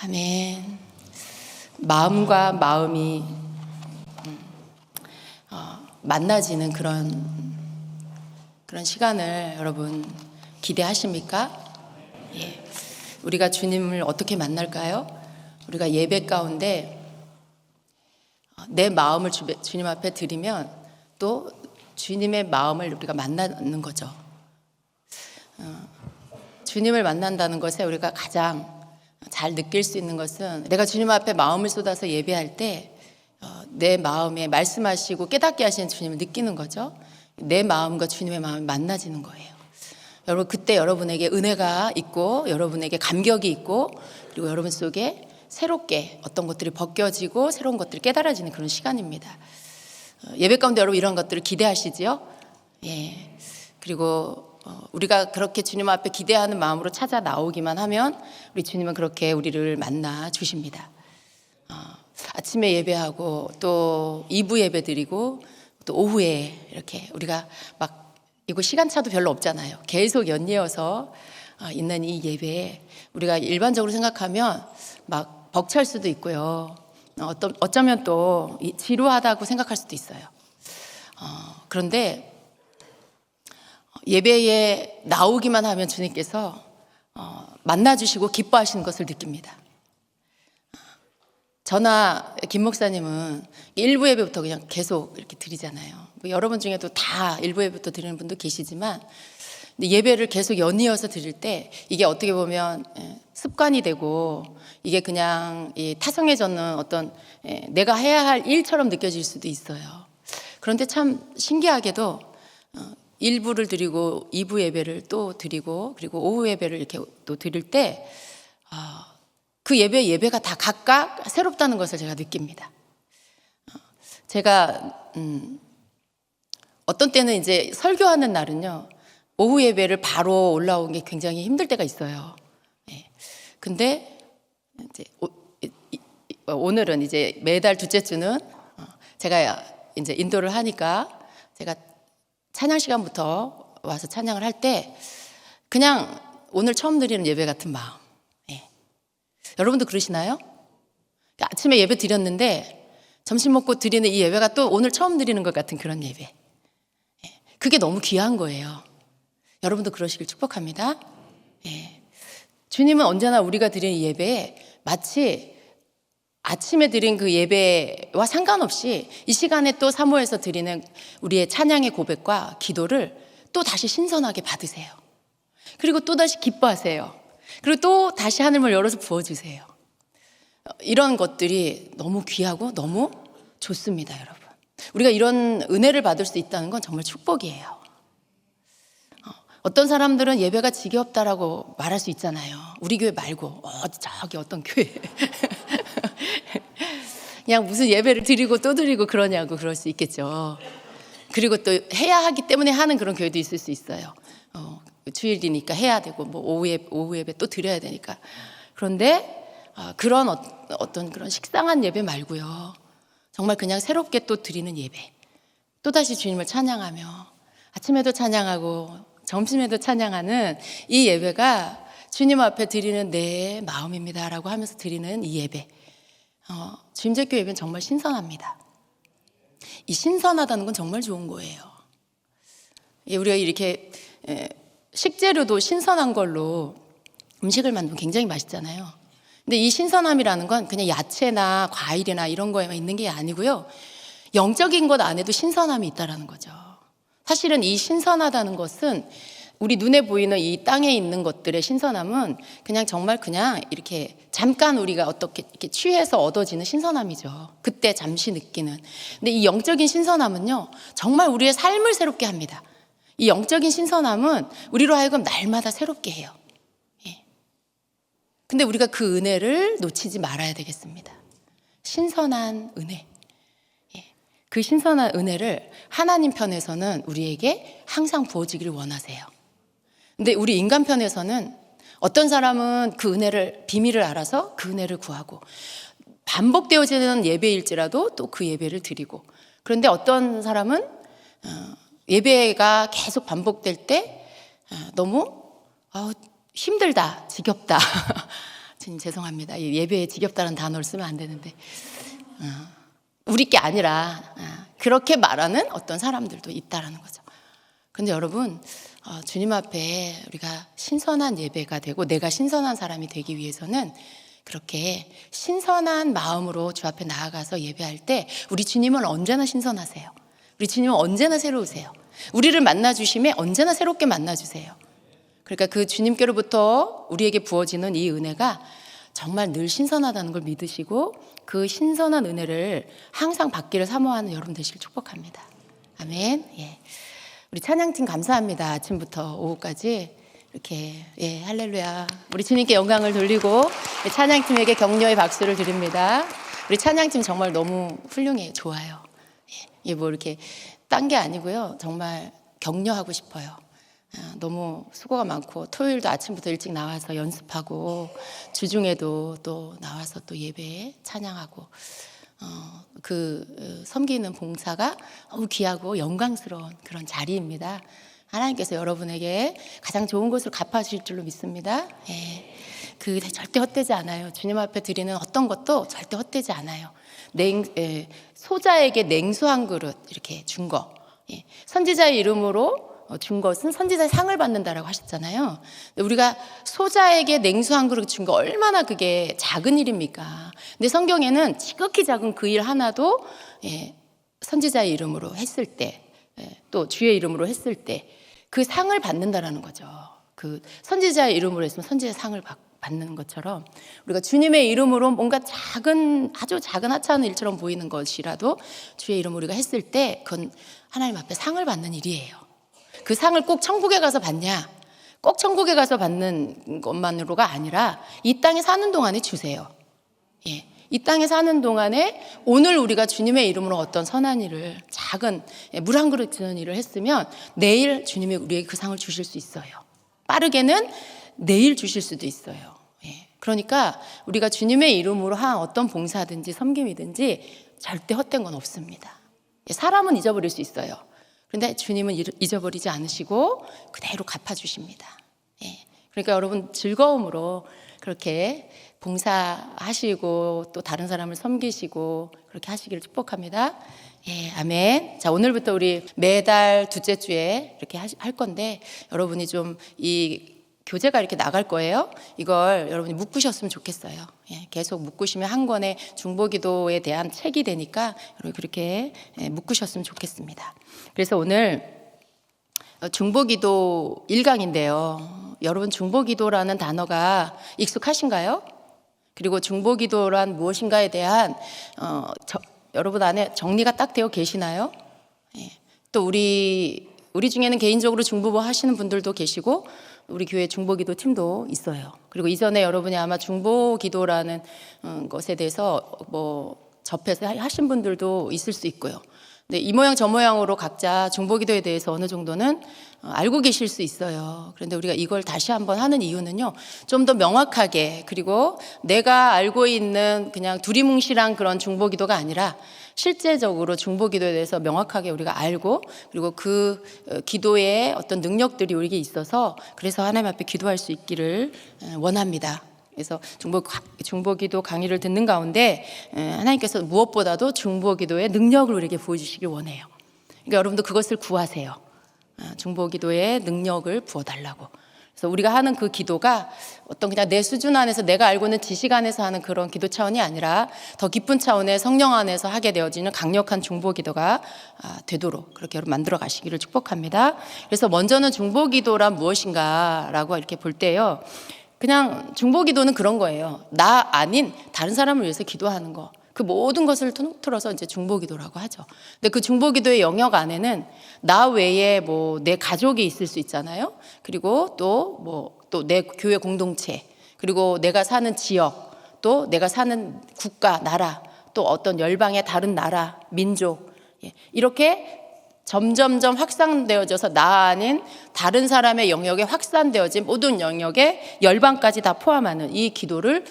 아멘. 마음과 마음이 만나지는 그런 시간을 여러분 기대하십니까? 예. 우리가 주님을 어떻게 만날까요? 우리가 예배 가운데 내 마음을 주님 앞에 드리면 또 주님의 마음을 우리가 만나는 거죠. 주님을 만난다는 것에 우리가 가장 잘 느낄 수 있는 것은 내가 주님 앞에 마음을 쏟아서 예배할 때 내 마음에 말씀하시고 깨닫게 하시는 주님을 느끼는 거죠. 내 마음과 주님의 마음이 만나지는 거예요. 여러분, 그때 여러분에게 은혜가 있고 여러분에게 감격이 있고 그리고 여러분 속에 새롭게 어떤 것들이 벗겨지고 새로운 것들이 깨달아지는 그런 시간입니다. 예배 가운데 여러분 이런 것들을 기대하시지요? 예. 그리고 우리가 그렇게 주님 앞에 기대하는 마음으로 찾아 나오기만 하면 우리 주님은 그렇게 우리를 만나 주십니다. 아침에 예배하고 또 2부 예배 드리고 또 오후에 이렇게 우리가 막 이거 시간차도 별로 없잖아요. 계속 연이어서 있는 이 예배에 우리가 일반적으로 생각하면 막 벅찰 수도 있고요. 어쩌면 또 지루하다고 생각할 수도 있어요. 그런데 예배에 나오기만 하면 주님께서 만나주시고 기뻐하시는 것을 느낍니다. 저나 김 목사님은 1부 예배부터 그냥 계속 이렇게 드리잖아요. 여러분 중에도 다 1부 예배부터 드리는 분도 계시지만 예배를 계속 연이어서 드릴 때 이게 어떻게 보면 습관이 되고 이게 그냥 타성해졌는 어떤 내가 해야 할 일처럼 느껴질 수도 있어요. 그런데 참 신기하게도 1부를 드리고 2부 예배를 또 드리고 그리고 오후 예배를 이렇게 또 드릴 때 그 예배가 다 각각 새롭다는 것을 제가 느낍니다. 제가 어떤 때는 이제 설교하는 날은요 오후 예배를 바로 올라온 게 굉장히 힘들 때가 있어요. 근데 이제 오늘은 이제 매달 둘째 주는 제가 이제 인도를 하니까 제가 찬양 시간부터 와서 찬양을 할 때 그냥 오늘 처음 드리는 예배 같은 마음. 여러분도 그러시나요? 아침에 예배 드렸는데 점심 먹고 드리는 이 예배가 또 오늘 처음 드리는 것 같은 그런 예배. 그게 너무 귀한 거예요. 여러분도 그러시길 축복합니다. 주님은 언제나 우리가 드리는 예배에 마치 아침에 드린 그 예배와 상관없이 이 시간에 또 사모해서 드리는 우리의 찬양의 고백과 기도를 또 다시 신선하게 받으세요. 그리고 또 다시 기뻐하세요. 그리고 또 다시 하늘문을 열어서 부어주세요. 이런 것들이 너무 귀하고 너무 좋습니다, 여러분. 우리가 이런 은혜를 받을 수 있다는 건 정말 축복이에요. 어떤 사람들은 예배가 지겹다라고 말할 수 있잖아요. 우리 교회 말고 저기 어떤 교회 그냥 무슨 예배를 드리고 또 드리고 그러냐고 그럴 수 있겠죠. 그리고 또 해야 하기 때문에 하는 그런 교회도 있을 수 있어요. 주일이니까 해야 되고 뭐 오후 예배 또 드려야 되니까. 그런데 그런 어떤 그런 식상한 예배 말고요. 정말 그냥 새롭게 또 드리는 예배. 또다시 주님을 찬양하며 아침에도 찬양하고 점심에도 찬양하는 이 예배가 주님 앞에 드리는 내 마음입니다라고 하면서 드리는 이 예배. 주임제교 예배는 정말 신선합니다. 이 신선하다는 건 정말 좋은 거예요. 우리가 이렇게 식재료도 신선한 걸로 음식을 만들면 굉장히 맛있잖아요. 근데 이 신선함이라는 건 그냥 야채나 과일이나 이런 거에만 있는 게 아니고요. 영적인 것 안에도 신선함이 있다는 거죠. 사실은 이 신선하다는 것은 우리 눈에 보이는 이 땅에 있는 것들의 신선함은 그냥 정말 그냥 이렇게 잠깐 우리가 어떻게 이렇게 취해서 얻어지는 신선함이죠. 그때 잠시 느끼는. 근데 이 영적인 신선함은요, 정말 우리의 삶을 새롭게 합니다. 이 영적인 신선함은 우리로 하여금 날마다 새롭게 해요. 근데 우리가 그 은혜를 놓치지 말아야 되겠습니다. 신선한 은혜. 그 신선한 은혜를 하나님 편에서는 우리에게 항상 부어지기를 원하세요. 근데 우리 인간 편에서는 어떤 사람은 그 은혜를, 비밀을 알아서 그 은혜를 구하고 반복되어지는 예배일지라도 또 그 예배를 드리고, 그런데 어떤 사람은 예배가 계속 반복될 때 너무 힘들다, 지겹다 주님 죄송합니다. 이 예배에 지겹다는 단어를 쓰면 안 되는데 우리 게 아니라 그렇게 말하는 어떤 사람들도 있다라는 거죠. 그런데 여러분 주님 앞에 우리가 신선한 예배가 되고 내가 신선한 사람이 되기 위해서는 그렇게 신선한 마음으로 주 앞에 나아가서 예배할 때 우리 주님은 언제나 신선하세요. 우리 주님은 언제나 새로우세요. 우리를 만나주심에 언제나 새롭게 만나주세요. 그러니까 그 주님께로부터 우리에게 부어지는 이 은혜가 정말 늘 신선하다는 걸 믿으시고 그 신선한 은혜를 항상 받기를 사모하는 여러분 되시길 축복합니다. 아멘. 예. 우리 찬양팀 감사합니다. 아침부터 오후까지 이렇게 할렐루야. 우리 주님께 영광을 돌리고 찬양팀에게 격려의 박수를 드립니다. 우리 찬양팀 정말 너무 훌륭해요. 좋아요. 이게 뭐 이렇게 딴 게 아니고요. 정말 격려하고 싶어요. 너무 수고가 많고 토요일도 아침부터 일찍 나와서 연습하고 주중에도 또 나와서 또 예배에 찬양하고 섬기는 봉사가 너무 귀하고 영광스러운 그런 자리입니다. 하나님께서 여러분에게 가장 좋은 것을 갚아주실 줄로 믿습니다. 그 절대 헛되지 않아요. 주님 앞에 드리는 어떤 것도 절대 헛되지 않아요. 소자에게 냉수 한 그릇 이렇게 준 거, 선지자의 이름으로 준 것은 선지자의 상을 받는다라고 하셨잖아요. 우리가 소자에게 냉수 한 그릇 준 거 얼마나 그게 작은 일입니까? 근데 성경에는 지극히 작은 그 일 하나도 선지자의 이름으로 했을 때, 또 주의 이름으로 했을 때 그 상을 받는다라는 거죠. 그 선지자의 이름으로 했으면 선지자의 상을 받는 것처럼 우리가 주님의 이름으로 뭔가 아주 작은 하찮은 일처럼 보이는 것이라도 주의 이름으로 우리가 했을 때 그건 하나님 앞에 상을 받는 일이에요. 그 상을 꼭 천국에 가서 받냐? 꼭 천국에 가서 받는 것만으로가 아니라 이 땅에 사는 동안에 주세요. 이 땅에 사는 동안에 오늘 우리가 주님의 이름으로 어떤 선한 일을 작은 물 한 그릇 주는 일을 했으면 내일 주님이 우리에게 그 상을 주실 수 있어요. 빠르게는 내일 주실 수도 있어요. 그러니까 우리가 주님의 이름으로 한 어떤 봉사든지 섬김이든지 절대 헛된 건 없습니다. 사람은 잊어버릴 수 있어요. 그런데 주님은 잊어버리지 않으시고 그대로 갚아주십니다. 그러니까 여러분 즐거움으로 그렇게 봉사하시고 또 다른 사람을 섬기시고 그렇게 하시기를 축복합니다. 아멘. 자, 오늘부터 우리 매달 둘째 주에 이렇게 할 건데 여러분이 좀 이 교재가 이렇게 나갈 거예요. 이걸 여러분이 묶으셨으면 좋겠어요. 계속 묶으시면 한 권의 중보기도에 대한 책이 되니까 여러분 그렇게 묶으셨으면 좋겠습니다. 그래서 오늘 중보기도 1강인데요. 여러분 중보기도라는 단어가 익숙하신가요? 그리고 중보기도란 무엇인가에 대한 여러분 안에 정리가 딱 되어 계시나요? 또 우리 중에는 개인적으로 중보부 하시는 분들도 계시고 우리 교회 중보기도 팀도 있어요. 그리고 이전에 여러분이 아마 중보기도라는 것에 대해서 접해서 하신 분들도 있을 수 있고요. 근데 이 모양 저 모양으로 각자 중보기도에 대해서 어느 정도는 알고 계실 수 있어요. 그런데 우리가 이걸 다시 한번 하는 이유는요, 좀 더 명확하게, 그리고 내가 알고 있는 그냥 두리뭉실한 그런 중보기도가 아니라 실제적으로 중보기도에 대해서 명확하게 우리가 알고, 그리고 그 기도의 어떤 능력들이 우리에게 있어서 그래서 하나님 앞에 기도할 수 있기를 원합니다. 그래서 중보기도 강의를 듣는 가운데 하나님께서 무엇보다도 중보기도의 능력을 우리에게 보여주시길 원해요. 그러니까 여러분도 그것을 구하세요. 중보기도의 능력을 부어달라고. 그래서 우리가 하는 그 기도가 어떤 그냥 내 수준 안에서 내가 알고 있는 지식 안에서 하는 그런 기도 차원이 아니라 더 깊은 차원의 성령 안에서 하게 되어지는 강력한 중보기도가 되도록 그렇게 여러분 만들어 가시기를 축복합니다. 그래서 먼저는 중보기도란 무엇인가라고 이렇게 볼 때요, 그냥 중보기도는 그런 거예요. 나 아닌 다른 사람을 위해서 기도하는 거. 그 모든 것을 통틀어서 이제 중보기도라고 하죠. 근데 그 중보기도의 영역 안에는 나 외에 내 가족이 있을 수 있잖아요. 그리고 또 내 교회 공동체, 그리고 내가 사는 지역, 또 내가 사는 국가, 나라, 또 어떤 열방의 다른 나라, 민족, 이렇게 점점점 확산되어져서 나 아닌 다른 사람의 영역에 확산되어진 모든 영역에 열방까지 다 포함하는 이 기도를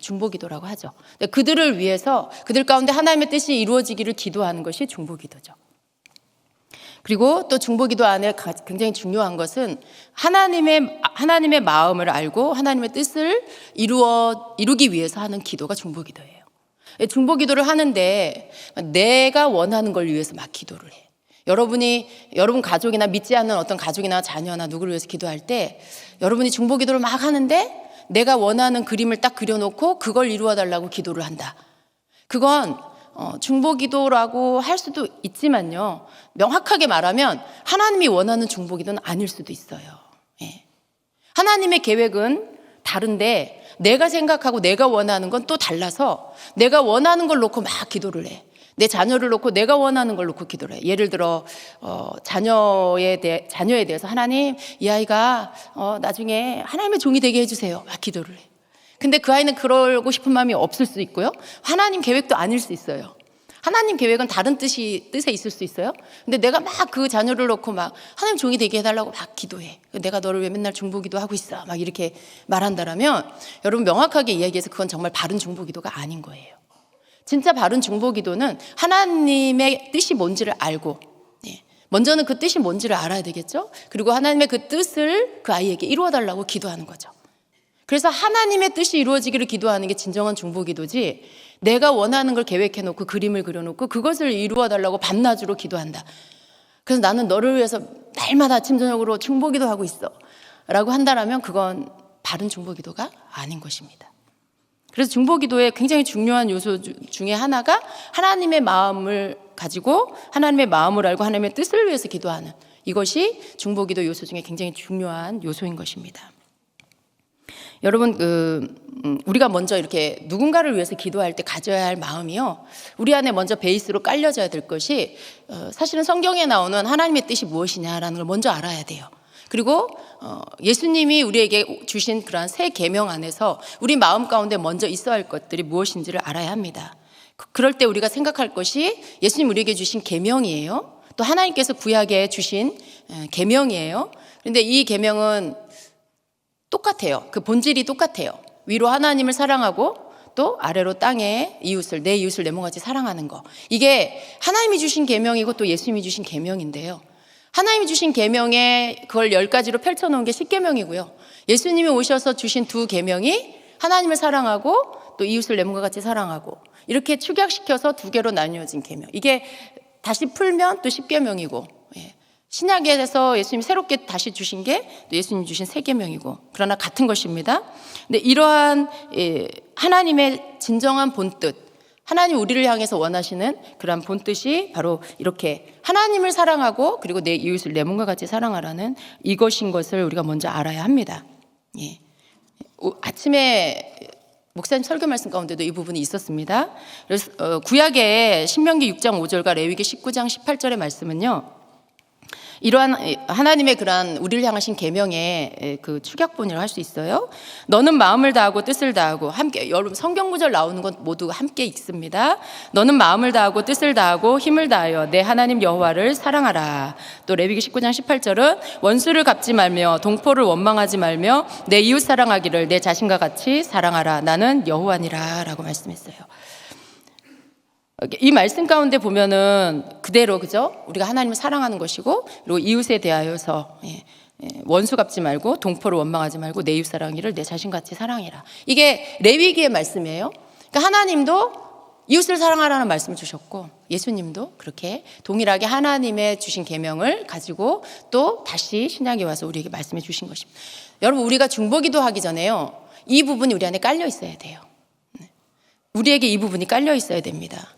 중보기도라고 하죠. 그들을 위해서 그들 가운데 하나님의 뜻이 이루어지기를 기도하는 것이 중보기도죠. 그리고 또 중보기도 안에 굉장히 중요한 것은 하나님의 마음을 알고 하나님의 뜻을 이루기 위해서 하는 기도가 중보기도예요. 중보기도를 하는데 내가 원하는 걸 위해서 막 기도를 해. 여러분 가족이나 믿지 않는 어떤 가족이나 자녀나 누구를 위해서 기도할 때 여러분이 중보기도를 막 하는데 내가 원하는 그림을 딱 그려놓고 그걸 이루어 달라고 기도를 한다. 그건 중보기도라고 할 수도 있지만요, 명확하게 말하면 하나님이 원하는 중보기도는 아닐 수도 있어요. 예. 하나님의 계획은 다른데 내가 생각하고 내가 원하는 건 또 달라서 내가 원하는 걸 놓고 막 기도를 해. 내 자녀를 놓고 내가 원하는 걸 놓고 기도를 해. 예를 들어 자녀에 대해서 하나님, 이 아이가 나중에 하나님의 종이 되게 해주세요. 막 기도를 해. 근데 그 아이는 그러고 싶은 마음이 없을 수 있고요, 하나님 계획도 아닐 수 있어요. 하나님 계획은 다른 뜻에 있을 수 있어요. 근데 내가 막 그 자녀를 놓고 막 하나님 종이 되게 해달라고 막 기도해. 내가 너를 왜 맨날 중보기도 하고 있어, 막 이렇게 말한다라면 여러분, 명확하게 이야기해서 그건 정말 바른 중보기도가 아닌 거예요. 진짜 바른 중보기도는 하나님의 뜻이 뭔지를 알고, 먼저는 그 뜻이 뭔지를 알아야 되겠죠. 그리고 하나님의 그 뜻을 그 아이에게 이루어달라고 기도하는 거죠. 그래서 하나님의 뜻이 이루어지기를 기도하는 게 진정한 중보기도지, 내가 원하는 걸 계획해놓고 그림을 그려놓고 그것을 이루어달라고 밤낮으로 기도한다. 그래서 나는 너를 위해서 날마다 아침 저녁으로 중보기도 하고 있어 라고 한다라면 그건 바른 중보기도가 아닌 것입니다. 그래서 중보기도의 굉장히 중요한 요소 중에 하나가 하나님의 마음을 가지고 하나님의 마음을 알고 하나님의 뜻을 위해서 기도하는, 이것이 중보기도 요소 중에 굉장히 중요한 요소인 것입니다. 여러분, 우리가 먼저 이렇게 누군가를 위해서 기도할 때 가져야 할 마음이요, 우리 안에 먼저 베이스로 깔려져야 될 것이 사실은 성경에 나오는 하나님의 뜻이 무엇이냐라는 걸 먼저 알아야 돼요. 그리고 예수님이 우리에게 주신 그러한 새 계명 안에서 우리 마음 가운데 먼저 있어야 할 것들이 무엇인지를 알아야 합니다. 그럴 때 우리가 생각할 것이 예수님 우리에게 주신 계명이에요. 또 하나님께서 구약에 주신 계명이에요. 그런데 이 계명은 똑같아요. 그 본질이 똑같아요. 위로 하나님을 사랑하고 또 아래로 땅에 내 이웃을 내 몸같이 사랑하는 거. 이게 하나님이 주신 계명이고 또 예수님이 주신 계명인데요. 하나님이 주신 계명에 그걸 10가지로 펼쳐놓은 게 10계명이고요. 예수님이 오셔서 주신 2계명이 하나님을 사랑하고 또 이웃을 내 몸과 같이 사랑하고, 이렇게 축약시켜서 2개로 나뉘어진 계명. 이게 다시 풀면 또 10계명이고, 신약에서 예수님이 새롭게 다시 주신 게 또 예수님이 주신 3계명이고, 그러나 같은 것입니다. 근데 이러한 하나님의 진정한 본뜻, 하나님 우리를 향해서 원하시는 그러한 본뜻이 바로 이렇게 하나님을 사랑하고 그리고 내 이웃을 내 몸과 같이 사랑하라는 이것인 것을 우리가 먼저 알아야 합니다. 아침에 목사님 설교 말씀 가운데도 이 부분이 있었습니다. 그래서 구약의 신명기 6장 5절과 레위기 19장 18절의 말씀은요, 이러한 하나님의 그러한 우리를 향하신 계명의 그 축약본이라고 할 수 있어요. 너는 마음을 다하고 뜻을 다하고 함께, 여러분 성경 구절 나오는 건 모두 함께 읽습니다. 너는 마음을 다하고 뜻을 다하고 힘을 다하여 내 하나님 여호와를 사랑하라. 또 레위기 19장 18절은 원수를 갚지 말며 동포를 원망하지 말며 내 이웃 사랑하기를 내 자신과 같이 사랑하라. 나는 여호와니라 라고 말씀했어요. 이 말씀 가운데 보면은 그대로, 그죠? 우리가 하나님을 사랑하는 것이고, 그리고 이웃에 대하여서 원수 갚지 말고 동포를 원망하지 말고 내 이웃 사랑하기를 내 자신같이 사랑해라. 이게 레위기의 말씀이에요. 그러니까 하나님도 이웃을 사랑하라는 말씀을 주셨고 예수님도 그렇게 동일하게 하나님의 주신 계명을 가지고 또 다시 신약에 와서 우리에게 말씀해 주신 것입니다. 여러분, 우리가 중보기도 하기 전에요, 이 부분이 우리 안에 깔려 있어야 돼요. 우리에게 이 부분이 깔려 있어야 됩니다.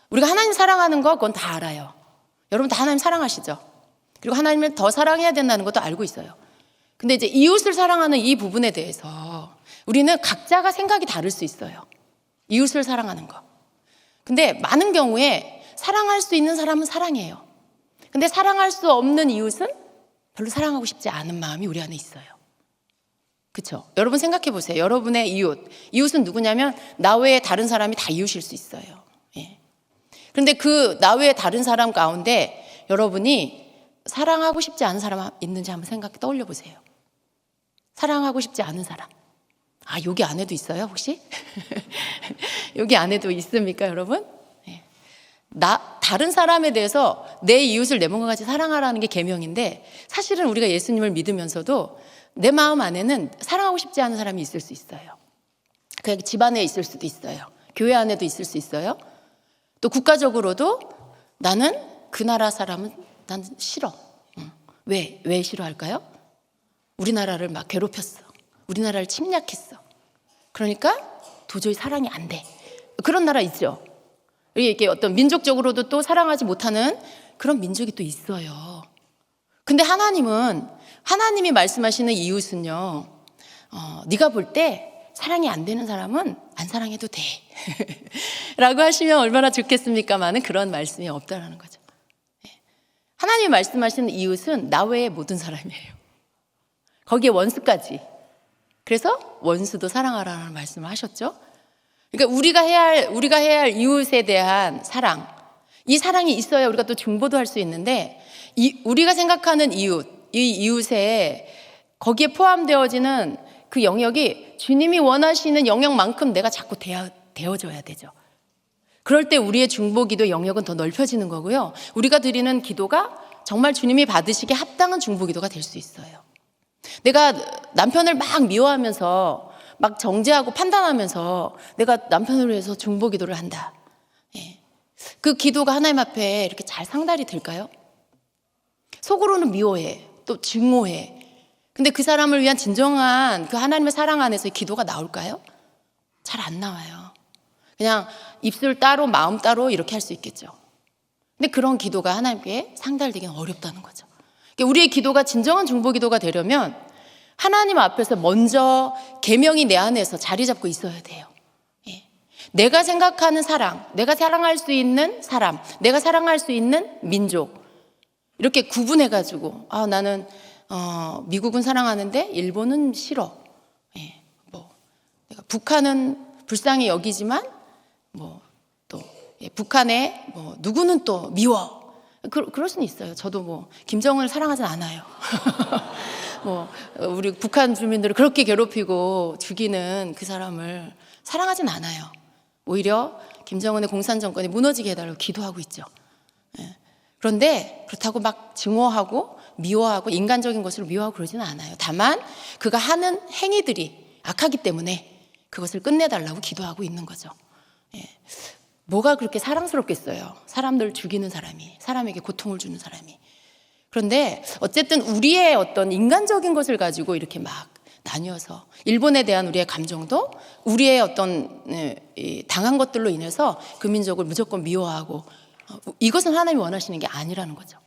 우리가 하나님 사랑하는 거 그건 다 알아요. 여러분 다 하나님 사랑하시죠? 그리고 하나님을 더 사랑해야 된다는 것도 알고 있어요. 근데 이제 이웃을 사랑하는 이 부분에 대해서 우리는 각자가 생각이 다를 수 있어요. 이웃을 사랑하는 거. 근데 많은 경우에 사랑할 수 있는 사람은 사랑해요. 근데 사랑할 수 없는 이웃은 별로 사랑하고 싶지 않은 마음이 우리 안에 있어요. 그렇죠? 여러분 생각해 보세요. 여러분의 이웃은 누구냐면 나 외에 다른 사람이 다 이웃일 수 있어요. 그런데 그 나 외에 다른 사람 가운데 여러분이 사랑하고 싶지 않은 사람 있는지 한번 떠올려 보세요. 사랑하고 싶지 않은 사람. 여기 안에도 있어요, 혹시? 여기 안에도 있습니까, 여러분? 다른 사람에 대해서 내 이웃을 내 몸과 같이 사랑하라는 게 계명인데, 사실은 우리가 예수님을 믿으면서도 내 마음 안에는 사랑하고 싶지 않은 사람이 있을 수 있어요. 그냥 집안에 있을 수도 있어요. 교회 안에도 있을 수 있어요. 또 국가적으로도 나는 그 나라 사람은 난 싫어. 왜 싫어할까요? 우리나라를 막 괴롭혔어. 우리나라를 침략했어. 그러니까 도저히 사랑이 안 돼. 그런 나라 있죠. 이게 어떤 민족적으로도 또 사랑하지 못하는 그런 민족이 또 있어요. 근데 하나님이 말씀하시는 이웃은요, 네가 볼 때 사랑이 안 되는 사람은 안 사랑해도 돼 라고 하시면 얼마나 좋겠습니까마는 그런 말씀이 없다라는 거죠. 하나님이 말씀하시는 이웃은 나 외의 모든 사람이에요. 거기에 원수까지. 그래서 원수도 사랑하라는 말씀을 하셨죠. 그러니까 우리가 해야 할 이웃에 대한 사랑, 이 사랑이 있어야 우리가 또 중보도 할 수 있는데, 우리가 생각하는 이웃, 이 이웃에 거기에 포함되어지는 그 영역이 주님이 원하시는 영역만큼 내가 자꾸 되어줘야 되죠. 그럴 때 우리의 중보기도 영역은 더 넓혀지는 거고요. 우리가 드리는 기도가 정말 주님이 받으시기에 합당한 중보기도가 될 수 있어요. 내가 남편을 막 미워하면서 막 정죄하고 판단하면서 내가 남편을 위해서 중보기도를 한다. 그 기도가 하나님 앞에 이렇게 잘 상달이 될까요? 속으로는 미워해, 또 증오해. 근데 그 사람을 위한 진정한 그 하나님의 사랑 안에서의 기도가 나올까요? 잘 안 나와요. 그냥 입술 따로 마음 따로 이렇게 할 수 있겠죠. 근데 그런 기도가 하나님께 상달되기는 어렵다는 거죠. 그러니까 우리의 기도가 진정한 중보기도가 되려면 하나님 앞에서 먼저 계명이 내 안에서 자리 잡고 있어야 돼요. 내가 생각하는 사랑, 내가 사랑할 수 있는 사람, 내가 사랑할 수 있는 민족, 이렇게 구분해가지고 나는 미국은 사랑하는데 일본은 싫어. 내가 북한은 불쌍히 여기지만 또 북한에 누구는 또 미워. 그럴 수는 있어요. 저도 김정은을 사랑하진 않아요. 우리 북한 주민들을 그렇게 괴롭히고 죽이는 그 사람을 사랑하진 않아요. 오히려 김정은의 공산 정권이 무너지게 해달라고 기도하고 있죠. 그런데 그렇다고 막 증오하고 미워하고 인간적인 것을 미워하고 그러지는 않아요. 다만 그가 하는 행위들이 악하기 때문에 그것을 끝내달라고 기도하고 있는 거죠. 뭐가 그렇게 사랑스럽겠어요. 사람들 죽이는 사람이, 사람에게 고통을 주는 사람이. 그런데 어쨌든 우리의 어떤 인간적인 것을 가지고 이렇게 막 나뉘어서 일본에 대한 우리의 감정도 우리의 어떤 당한 것들로 인해서 그 민족을 무조건 미워하고, 이것은 하나님이 원하시는 게 아니라는 거죠.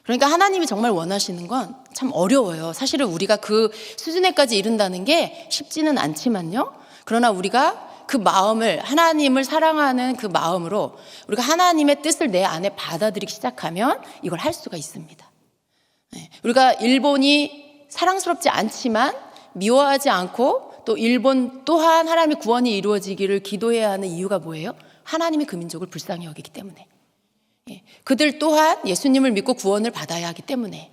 그러니까 하나님이 정말 원하시는 건 참 어려워요. 사실은 우리가 그 수준에까지 이른다는 게 쉽지는 않지만요. 그러나 우리가 그 마음을, 하나님을 사랑하는 그 마음으로 우리가 하나님의 뜻을 내 안에 받아들이기 시작하면 이걸 할 수가 있습니다. 우리가 일본이 사랑스럽지 않지만 미워하지 않고 또 일본 또한 하나님의 구원이 이루어지기를 기도해야 하는 이유가 뭐예요? 하나님이 그 민족을 불쌍히 여기기 때문에. 그들 또한 예수님을 믿고 구원을 받아야 하기 때문에.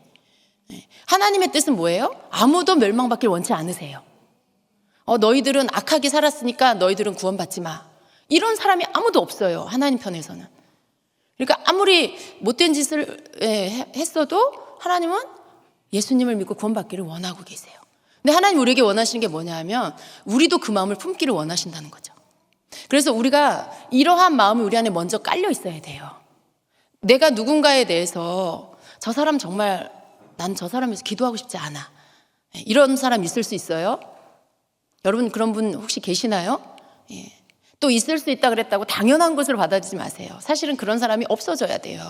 하나님의 뜻은 뭐예요? 아무도 멸망받길 원치 않으세요. 너희들은 악하게 살았으니까 너희들은 구원받지 마. 이런 사람이 아무도 없어요. 하나님 편에서는. 그러니까 아무리 못된 짓을 했어도 하나님은 예수님을 믿고 구원받기를 원하고 계세요. 근데 하나님 우리에게 원하시는 게 뭐냐 하면 우리도 그 마음을 품기를 원하신다는 거죠. 그래서 우리가 이러한 마음이 우리 안에 먼저 깔려 있어야 돼요. 내가 누군가에 대해서 저 사람 정말 난 저 사람에 대해서 기도하고 싶지 않아. 이런 사람 있을 수 있어요? 여러분 그런 분 혹시 계시나요? 또 있을 수 있다 그랬다고 당연한 것으로 받아들이지 마세요. 사실은 그런 사람이 없어져야 돼요.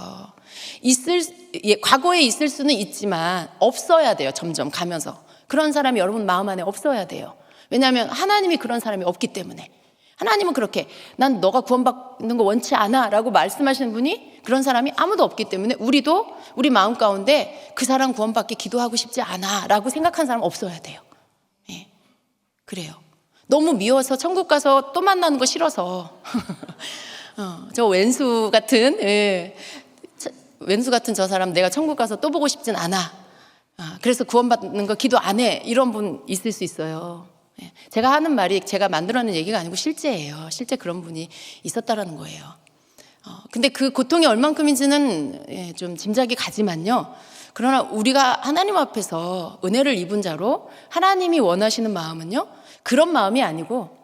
과거에 있을 수는 있지만 없어야 돼요. 점점 가면서. 그런 사람이 여러분 마음 안에 없어야 돼요. 왜냐하면 하나님이 그런 사람이 없기 때문에. 하나님은 그렇게 난 너가 구원받는 거 원치 않아 라고 말씀하시는 분이 그런 사람이 아무도 없기 때문에 우리도 우리 마음 가운데 그 사람 구원받게 기도하고 싶지 않아 라고 생각하는 사람 없어야 돼요. 그래요. 너무 미워서 천국 가서 또 만나는 거 싫어서 저 왼수 같은 저 사람 내가 천국 가서 또 보고 싶진 않아. 그래서 구원받는 거 기도 안 해. 이런 분 있을 수 있어요. 제가 하는 말이 제가 만들어낸 얘기가 아니고 실제예요. 실제 그런 분이 있었다라는 거예요. 근데 그 고통이 얼만큼인지는 좀 짐작이 가지만요. 그러나 우리가 하나님 앞에서 은혜를 입은 자로 하나님이 원하시는 마음은요, 그런 마음이 아니고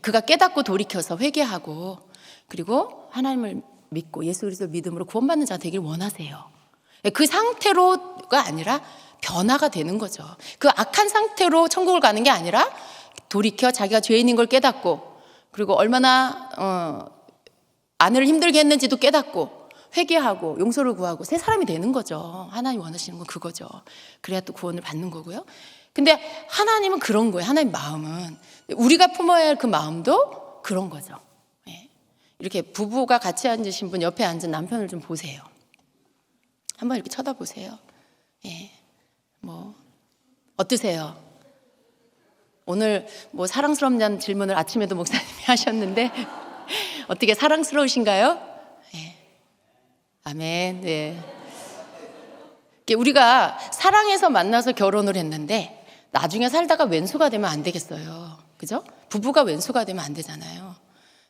그가 깨닫고 돌이켜서 회개하고 그리고 하나님을 믿고 예수 그리스도를 믿음으로 구원받는 자 되길 원하세요. 그 상태로가 아니라 변화가 되는 거죠. 그 악한 상태로 천국을 가는 게 아니라 돌이켜 자기가 죄인인 걸 깨닫고 그리고 얼마나 아내를 힘들게 했는지도 깨닫고 회개하고 용서를 구하고 새 사람이 되는 거죠. 하나님 원하시는 건 그거죠. 그래야 또 구원을 받는 거고요. 근데 하나님은 그런 거예요. 하나님 마음은 우리가 품어야 할 그 마음도 그런 거죠. 이렇게 부부가 같이 앉으신 분 옆에 앉은 남편을 좀 보세요. 한번 이렇게 쳐다보세요. 뭐 어떠세요? 오늘 뭐 사랑스럽냐는 질문을 아침에도 목사님이 하셨는데 어떻게 사랑스러우신가요? 아멘. 네. 우리가 사랑해서 만나서 결혼을 했는데 나중에 살다가 왼수가 되면 안 되겠어요. 그죠? 부부가 왼수가 되면 안 되잖아요.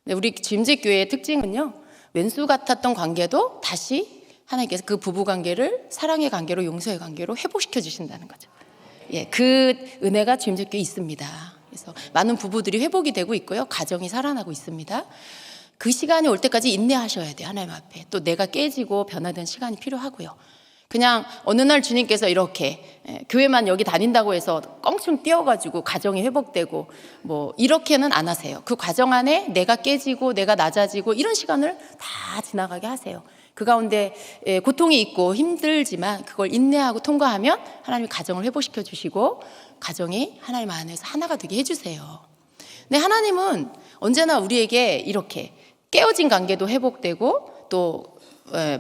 근데 우리 주임직교회의 특징은요, 왼수 같았던 관계도 다시 하나님께서 그 부부 관계를 사랑의 관계로 용서의 관계로 회복시켜 주신다는 거죠. 그 은혜가 주임직교회에 있습니다. 그래서 많은 부부들이 회복이 되고 있고요, 가정이 살아나고 있습니다. 그 시간이 올 때까지 인내하셔야 돼요. 하나님 앞에. 또 내가 깨지고 변화된 시간이 필요하고요. 그냥 어느 날 주님께서 이렇게 교회만 여기 다닌다고 해서 껑충 뛰어가지고 가정이 회복되고 뭐 이렇게는 안 하세요. 그 과정 안에 내가 깨지고 내가 낮아지고 이런 시간을 다 지나가게 하세요. 그 가운데 고통이 있고 힘들지만 그걸 인내하고 통과하면 하나님이 가정을 회복시켜 주시고 가정이 하나님 안에서 하나가 되게 해주세요. 근데 하나님은 언제나 우리에게 이렇게 깨어진 관계도 회복되고 또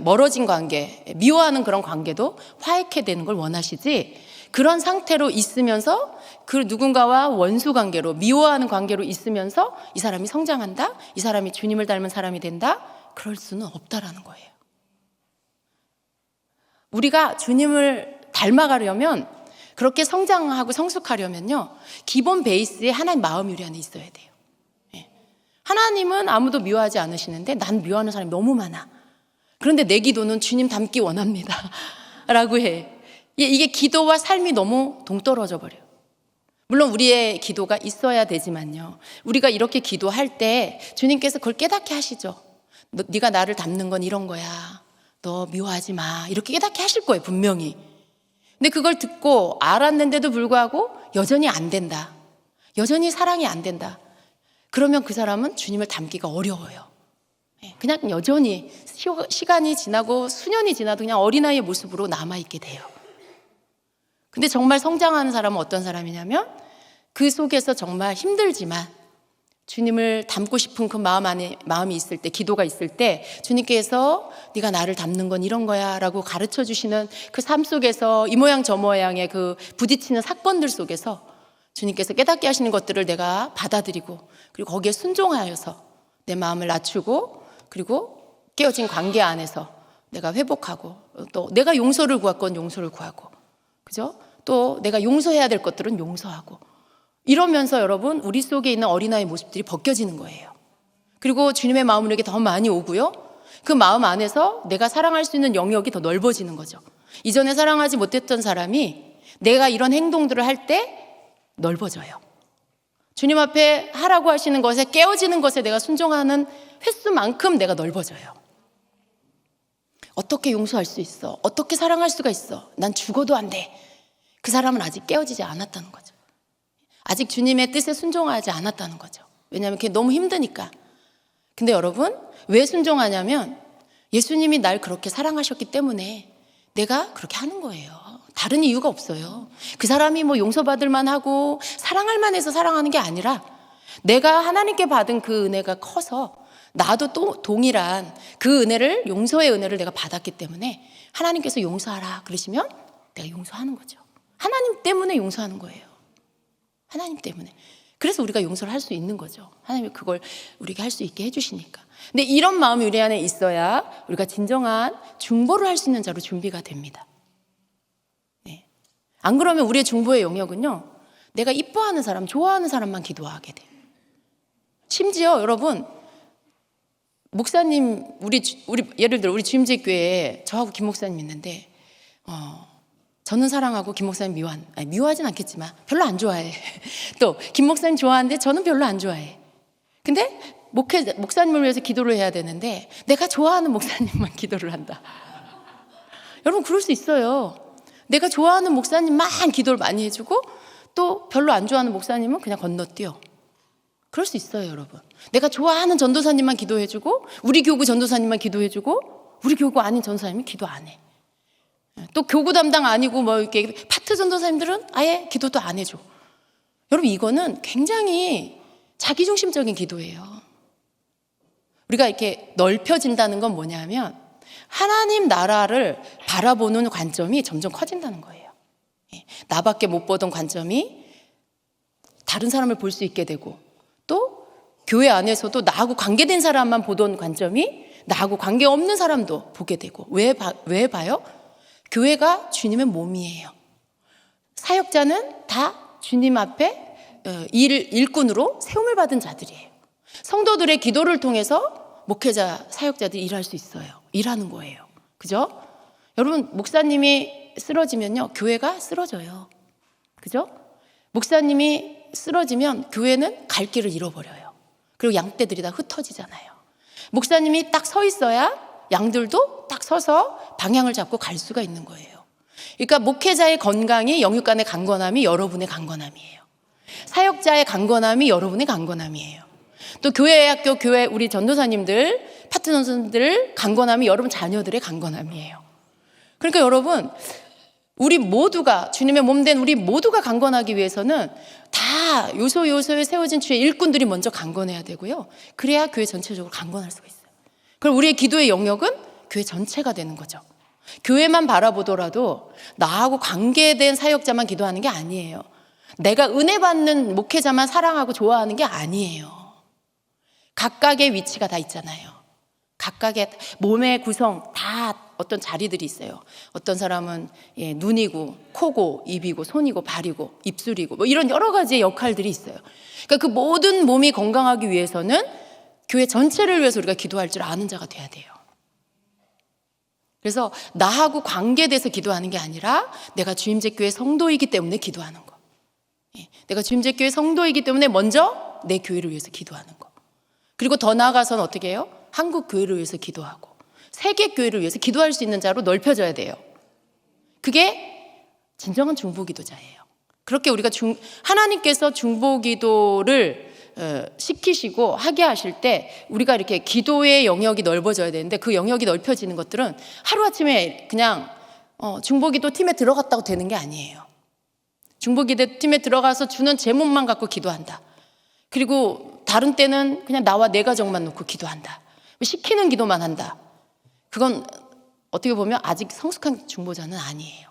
멀어진 관계, 미워하는 그런 관계도 화해케 되는 걸 원하시지, 그런 상태로 있으면서 그 누군가와 원수 관계로 미워하는 관계로 있으면서 이 사람이 성장한다, 이 사람이 주님을 닮은 사람이 된다, 그럴 수는 없다라는 거예요. 우리가 주님을 닮아가려면, 그렇게 성장하고 성숙하려면요, 기본 베이스에 하나님 마음이 우리 안에 있어야 돼요. 하나님은 아무도 미워하지 않으시는데 난 미워하는 사람이 너무 많아. 그런데 내 기도는 주님 닮기 원합니다 라고 해. 이게 기도와 삶이 너무 동떨어져 버려요. 물론 우리의 기도가 있어야 되지만요, 우리가 이렇게 기도할 때 주님께서 그걸 깨닫게 하시죠. 네가 나를 닮는 건 이런 거야, 너 미워하지 마, 이렇게 깨닫게 하실 거예요, 분명히. 근데 그걸 듣고 알았는데도 불구하고 여전히 안 된다, 여전히 사랑이 안 된다, 그러면 그 사람은 주님을 닮기가 어려워요. 그냥 여전히 시간이 지나고 수년이 지나도 그냥 어린아이의 모습으로 남아있게 돼요. 근데 정말 성장하는 사람은 어떤 사람이냐면 그 속에서 정말 힘들지만 주님을 닮고 싶은 그 마음이 있을 때, 기도가 있을 때 주님께서 네가 나를 닮는 건 이런 거야 라고 가르쳐 주시는 그 삶 속에서 이 모양 저 모양의 그 부딪히는 사건들 속에서 주님께서 깨닫게 하시는 것들을 내가 받아들이고 그리고 거기에 순종하여서 내 마음을 낮추고 그리고 깨어진 관계 안에서 내가 회복하고 또 내가 용서를 구할 용서를 구하고, 그죠? 또 내가 용서해야 될 것들은 용서하고, 이러면서 여러분 우리 속에 있는 어린아이 모습들이 벗겨지는 거예요. 그리고 주님의 마음이 우리에게 더 많이 오고요, 그 마음 안에서 내가 사랑할 수 있는 영역이 더 넓어지는 거죠. 이전에 사랑하지 못했던 사람이 내가 이런 행동들을 할 때 넓어져요. 주님 앞에 하라고 하시는 것에, 깨어지는 것에 내가 순종하는 횟수만큼 내가 넓어져요. 어떻게 용서할 수 있어? 어떻게 사랑할 수가 있어? 난 죽어도 안 돼. 그 사람은 아직 깨어지지 않았다는 거죠. 아직 주님의 뜻에 순종하지 않았다는 거죠. 왜냐하면 그게 너무 힘드니까. 근데 여러분, 왜 순종하냐면 예수님이 날 그렇게 사랑하셨기 때문에 내가 그렇게 하는 거예요. 다른 이유가 없어요. 그 사람이 뭐 용서받을 만하고 사랑할 만해서 사랑하는 게 아니라 내가 하나님께 받은 그 은혜가 커서 나도 또 동일한 그 은혜를, 용서의 은혜를 내가 받았기 때문에 하나님께서 용서하라 그러시면 내가 용서하는 거죠. 하나님 때문에 용서하는 거예요. 하나님 때문에. 그래서 우리가 용서를 할 수 있는 거죠. 하나님이 그걸 우리가 할 수 있게 해주시니까. 근데 이런 마음이 우리 안에 있어야 우리가 진정한 중보를 할 수 있는 자로 준비가 됩니다. 안 그러면 우리의 중보의 영역은요, 내가 이뻐하는 사람, 좋아하는 사람만 기도하게 돼요. 심지어 여러분, 목사님 우리 예를 들어 우리 주임제 교회에 저하고 김 목사님 있는데 저는 사랑하고 김 목사님 미워하진 않겠지만 별로 안 좋아해. 또 김 목사님 좋아하는데 저는 별로 안 좋아해. 근데 목사님을 위해서 기도를 해야 되는데 내가 좋아하는 목사님만 기도를 한다. 여러분 그럴 수 있어요. 내가 좋아하는 목사님만 기도를 많이 해주고 또 별로 안 좋아하는 목사님은 그냥 건너뛰어. 그럴 수 있어요, 여러분. 내가 좋아하는 전도사님만 기도해주고 우리 교구 전도사님만 기도해주고 우리 교구 아닌 전도사님은 기도 안 해. 또 교구 담당 아니고 뭐 이렇게 파트 전도사님들은 아예 기도도 안 해줘. 여러분 이거는 굉장히 자기중심적인 기도예요. 우리가 이렇게 넓혀진다는 건 뭐냐면 하나님 나라를 바라보는 관점이 점점 커진다는 거예요. 나밖에 못 보던 관점이 다른 사람을 볼 수 있게 되고 또 교회 안에서도 나하고 관계된 사람만 보던 관점이 나하고 관계없는 사람도 보게 되고 왜 봐요? 교회가 주님의 몸이에요. 사역자는 다 주님 앞에 일꾼으로 세움을 받은 자들이에요. 성도들의 기도를 통해서 목회자, 사역자들이 일할 수 있어요. 일하는 거예요. 그죠? 여러분 목사님이 쓰러지면요 교회가 쓰러져요. 그죠? 목사님이 쓰러지면 교회는 갈 길을 잃어버려요. 그리고 양떼들이 다 흩어지잖아요. 목사님이 딱 서 있어야 양들도 딱 서서 방향을 잡고 갈 수가 있는 거예요. 그러니까 목회자의 건강이 영육간의 강건함이 여러분의 강건함이에요. 사역자의 강건함이 여러분의 강건함이에요. 또 교회학교 교회 우리 전도사님들 파트 전도사님들 강건함이 여러분 자녀들의 강건함이에요. 그러니까 여러분 우리 모두가 주님의 몸된 우리 모두가 강건하기 위해서는 다 요소요소에 세워진 주의 일꾼들이 먼저 강건해야 되고요. 그래야 교회 전체적으로 강건할 수가 있어요. 그럼 우리의 기도의 영역은 교회 전체가 되는 거죠. 교회만 바라보더라도 나하고 관계된 사역자만 기도하는 게 아니에요. 내가 은혜 받는 목회자만 사랑하고 좋아하는 게 아니에요. 각각의 위치가 다 있잖아요. 각각의 몸의 구성 다 어떤 자리들이 있어요. 어떤 사람은 눈이고 코고 입이고 손이고 발이고 입술이고 뭐 이런 여러 가지의 역할들이 있어요. 그러니까 그 모든 몸이 건강하기 위해서는 교회 전체를 위해서 우리가 기도할 줄 아는 자가 돼야 돼요. 그래서 나하고 관계돼서 기도하는 게 아니라 내가 주임제 교회 성도이기 때문에 기도하는 거. 내가 주임제 교회 성도이기 때문에 먼저 내 교회를 위해서 기도하는 거. 그리고 더 나아가서는 어떻게 해요? 한국 교회를 위해서 기도하고 세계 교회를 위해서 기도할 수 있는 자로 넓혀져야 돼요. 그게 진정한 중보기도자예요. 그렇게 우리가 하나님께서 중보기도를 시키시고 하게 하실 때 우리가 이렇게 기도의 영역이 넓어져야 되는데 그 영역이 넓혀지는 것들은 하루아침에 그냥 중보기도 팀에 들어갔다고 되는 게 아니에요. 중보기도 팀에 들어가서 주는 제목만 갖고 기도한다. 그리고 다른 때는 그냥 나와 내 가정만 놓고 기도한다. 시키는 기도만 한다. 그건 어떻게 보면 아직 성숙한 중보자는 아니에요.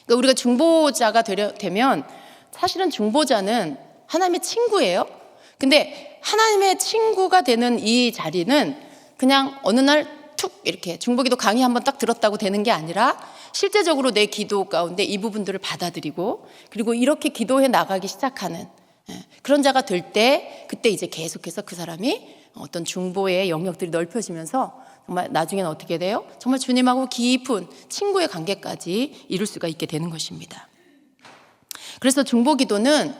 그러니까 우리가 중보자가 되면 사실은 중보자는 하나님의 친구예요. 근데 하나님의 친구가 되는 이 자리는 그냥 어느 날 툭 이렇게 중보기도 강의 한번 딱 들었다고 되는 게 아니라 실제적으로 내 기도 가운데 이 부분들을 받아들이고 그리고 이렇게 기도해 나가기 시작하는 그런 자가 될 때 그때 이제 계속해서 그 사람이 어떤 중보의 영역들이 넓혀지면서 정말 나중에는 어떻게 돼요? 정말 주님하고 깊은 친구의 관계까지 이룰 수가 있게 되는 것입니다. 그래서 중보기도는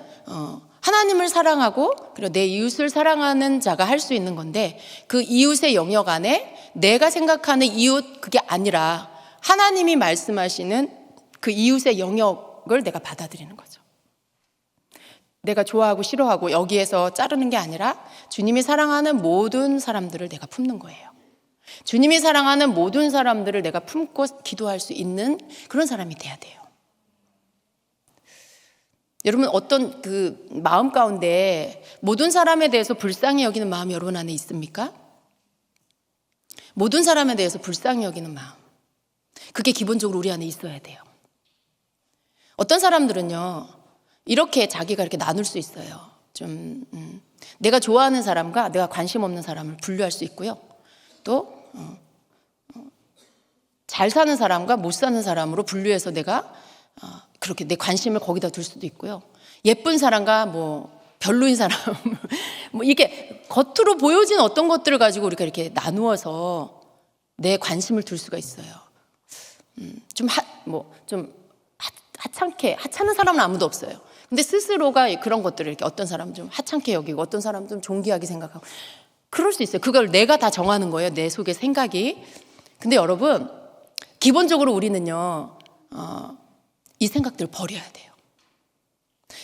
하나님을 사랑하고 그리고 내 이웃을 사랑하는 자가 할 수 있는 건데 그 이웃의 영역 안에 내가 생각하는 이웃 그게 아니라 하나님이 말씀하시는 그 이웃의 영역을 내가 받아들이는 거죠. 내가 좋아하고 싫어하고 여기에서 자르는 게 아니라 주님이 사랑하는 모든 사람들을 내가 품는 거예요. 주님이 사랑하는 모든 사람들을 내가 품고 기도할 수 있는 그런 사람이 돼야 돼요. 여러분 어떤 그 마음 가운데 모든 사람에 대해서 불쌍히 여기는 마음이 여러분 안에 있습니까? 모든 사람에 대해서 불쌍히 여기는 마음. 그게 기본적으로 우리 안에 있어야 돼요. 어떤 사람들은요. 이렇게 자기가 이렇게 나눌 수 있어요. 좀 내가 좋아하는 사람과 내가 관심 없는 사람을 분류할 수 있고요. 또 잘 사는 사람과 못 사는 사람으로 분류해서 내가 그렇게 내 관심을 거기다 둘 수도 있고요. 예쁜 사람과 뭐 별로인 사람 뭐 이게 겉으로 보여지는 어떤 것들을 가지고 우리가 이렇게 나누어서 내 관심을 둘 수가 있어요. 하찮은 사람은 아무도 없어요. 근데 스스로가 그런 것들을 이렇게 어떤 사람은 좀 하찮게 여기고 어떤 사람은 좀 존귀하게 생각하고 그럴 수 있어요. 그걸 내가 다 정하는 거예요. 내 속의 생각이. 근데 여러분, 기본적으로 우리는요, 이 생각들을 버려야 돼요.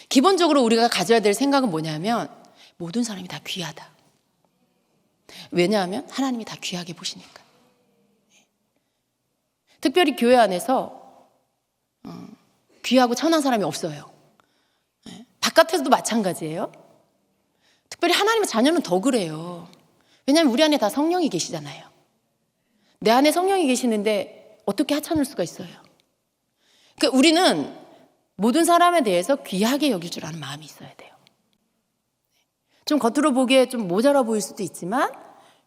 기본적으로 우리가 가져야 될 생각은 뭐냐면 모든 사람이 다 귀하다. 왜냐하면 하나님이 다 귀하게 보시니까. 특별히 교회 안에서 귀하고 천한 사람이 없어요. 바깥에서도 마찬가지예요. 특별히 하나님의 자녀는 더 그래요. 왜냐하면 우리 안에 다 성령이 계시잖아요. 내 안에 성령이 계시는데 어떻게 하찮을 수가 있어요? 그러니까 우리는 모든 사람에 대해서 귀하게 여길 줄 아는 마음이 있어야 돼요. 좀 겉으로 보기에 좀 모자라 보일 수도 있지만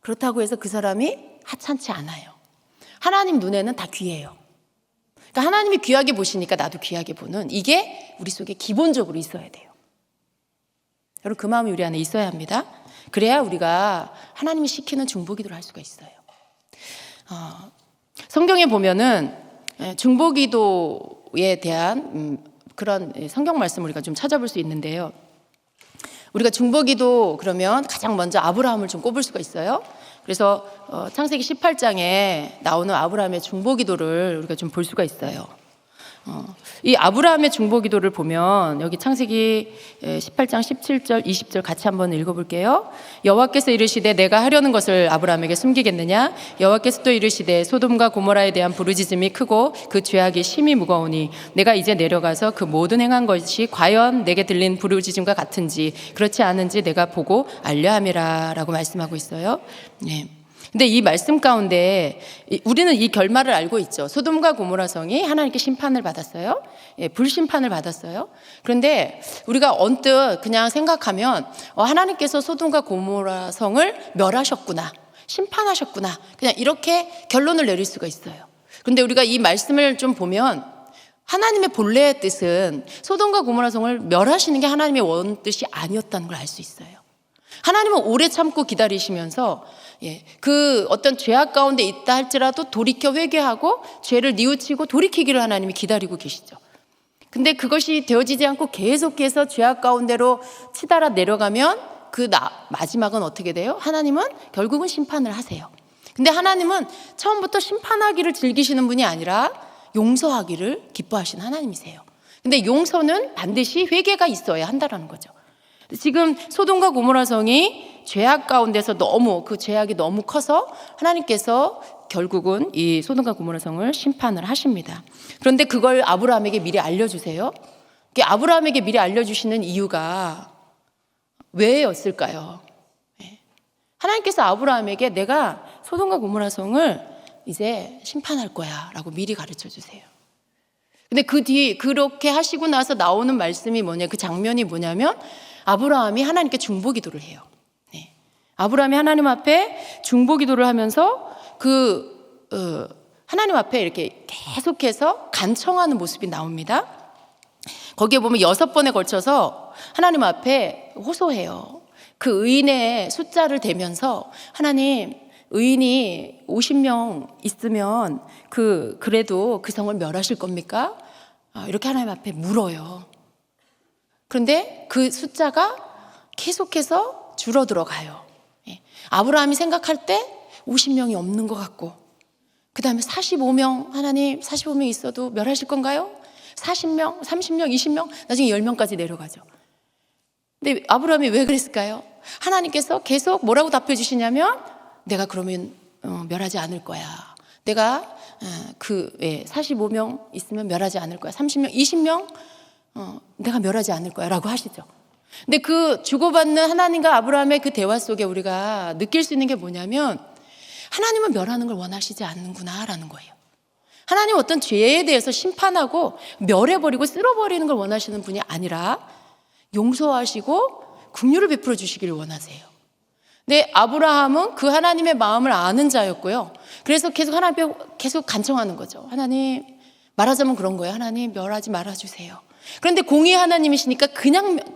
그렇다고 해서 그 사람이 하찮지 않아요. 하나님 눈에는 다 귀해요. 그러니까 하나님이 귀하게 보시니까 나도 귀하게 보는 이게 우리 속에 기본적으로 있어야 돼요. 여러분, 그 마음이 우리 안에 있어야 합니다. 그래야 우리가 하나님이 시키는 중보기도를 할 수가 있어요. 성경에 보면은 중보기도에 대한 그런 성경 말씀을 우리가 좀 찾아볼 수 있는데요. 우리가 중보기도 그러면 가장 먼저 아브라함을 좀 꼽을 수가 있어요. 그래서 창세기 18장에 나오는 아브라함의 중보기도를 우리가 좀 볼 수가 있어요. 이 아브라함의 중보기도를 보면 여기 창세기 18장 17절 20절 같이 한번 읽어볼게요. 여호와께서 이르시되 내가 하려는 것을 아브라함에게 숨기겠느냐? 여호와께서 또 이르시되 소돔과 고모라에 대한 부르짖음이 크고 그 죄악이 심히 무거우니 내가 이제 내려가서 그 모든 행한 것이 과연 내게 들린 부르짖음과 같은지 그렇지 않은지 내가 보고 알려함이라 라고 말씀하고 있어요. 네. 근데 이 말씀 가운데 우리는 이 결말을 알고 있죠. 소돔과 고모라 성이 하나님께 심판을 받았어요. 불심판을 받았어요. 그런데 우리가 언뜻 그냥 생각하면 하나님께서 소돔과 고모라 성을 멸하셨구나, 심판하셨구나, 그냥 이렇게 결론을 내릴 수가 있어요. 그런데 우리가 이 말씀을 좀 보면 하나님의 본래의 뜻은 소돔과 고모라 성을 멸하시는 게 하나님의 원뜻이 아니었다는 걸 알 수 있어요. 하나님은 오래 참고 기다리시면서 그 어떤 죄악 가운데 있다 할지라도 돌이켜 회개하고 죄를 뉘우치고 돌이키기를 하나님이 기다리고 계시죠. 근데 그것이 되어지지 않고 계속해서 죄악 가운데로 치달아 내려가면 마지막은 어떻게 돼요? 하나님은 결국은 심판을 하세요. 근데 하나님은 처음부터 심판하기를 즐기시는 분이 아니라 용서하기를 기뻐하시는 하나님이세요. 근데 용서는 반드시 회개가 있어야 한다라는 거죠. 지금 소돔과 고모라 성이 죄악 가운데서 그 죄악이 너무 커서 하나님께서 결국은 이 소돔과 고모라 성을 심판을 하십니다. 그런데 그걸 아브라함에게 미리 알려주세요. 아브라함에게 미리 알려주시는 이유가 왜였을까요? 하나님께서 아브라함에게 내가 소돔과 고모라 성을 이제 심판할 거야 라고 미리 가르쳐 주세요. 근데 그 뒤 그렇게 하시고 나서 나오는 말씀이 그 장면이 뭐냐면 아브라함이 하나님께 중보기도를 해요. 아브라함이 하나님 앞에 중보기도를 하면서 하나님 앞에 이렇게 계속해서 간청하는 모습이 나옵니다. 거기에 보면 6번에 걸쳐서 하나님 앞에 호소해요. 그 의인의 숫자를 대면서 하나님, 의인이 50명 있으면 그래도 그 성을 멸하실 겁니까? 이렇게 하나님 앞에 물어요. 그런데 그 숫자가 계속해서 줄어들어 가요. 아브라함이 생각할 때 50명이 없는 것 같고, 그 다음에 45명, 하나님 45명 있어도 멸하실 건가요? 40명, 30명, 20명, 나중에 10명까지 내려가죠. 근데 아브라함이 왜 그랬을까요? 하나님께서 계속 뭐라고 답해 주시냐면 내가 그러면 멸하지 않을 거야. 내가 45명 있으면 멸하지 않을 거야. 30명, 20명 내가 멸하지 않을 거야 라고 하시죠. 근데 그 주고받는 하나님과 아브라함의 그 대화 속에 우리가 느낄 수 있는 게 뭐냐면 하나님은 멸하는 걸 원하시지 않는구나 라는 거예요. 하나님 어떤 죄에 대해서 심판하고 멸해버리고 쓸어버리는 걸 원하시는 분이 아니라 용서하시고 긍휼을 베풀어 주시기를 원하세요. 근데 아브라함은 그 하나님의 마음을 아는 자였고요. 그래서 계속 하나님 앞에 계속 간청하는 거죠. 하나님, 말하자면 그런 거예요. 하나님 멸하지 말아주세요. 그런데 공의 하나님이시니까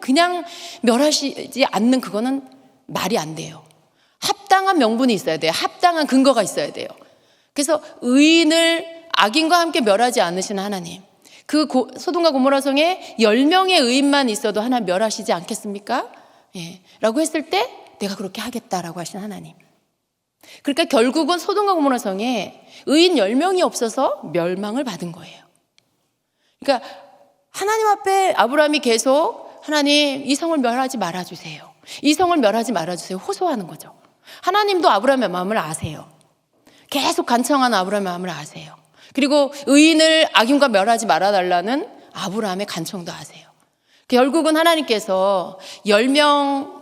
그냥 멸하시지 않는 그거는 말이 안 돼요. 합당한 명분이 있어야 돼요. 합당한 근거가 있어야 돼요. 그래서 의인을 악인과 함께 멸하지 않으시는 하나님, 그 소돔과 고모라 성에 10명의 의인만 있어도 하나님 멸하시지 않겠습니까? 예, 라고 했을 때 내가 그렇게 하겠다라고 하신 하나님. 그러니까 결국은 소돔과 고모라 성에 의인 10명이 없어서 멸망을 받은 거예요. 그러니까 하나님 앞에 아브라함이 계속 하나님 이 성을 멸하지 말아주세요. 이 성을 멸하지 말아주세요. 호소하는 거죠. 하나님도 아브라함의 마음을 아세요. 계속 간청하는 아브라함의 마음을 아세요. 그리고 의인을 악인과 멸하지 말아달라는 아브라함의 간청도 아세요. 결국은 하나님께서 10명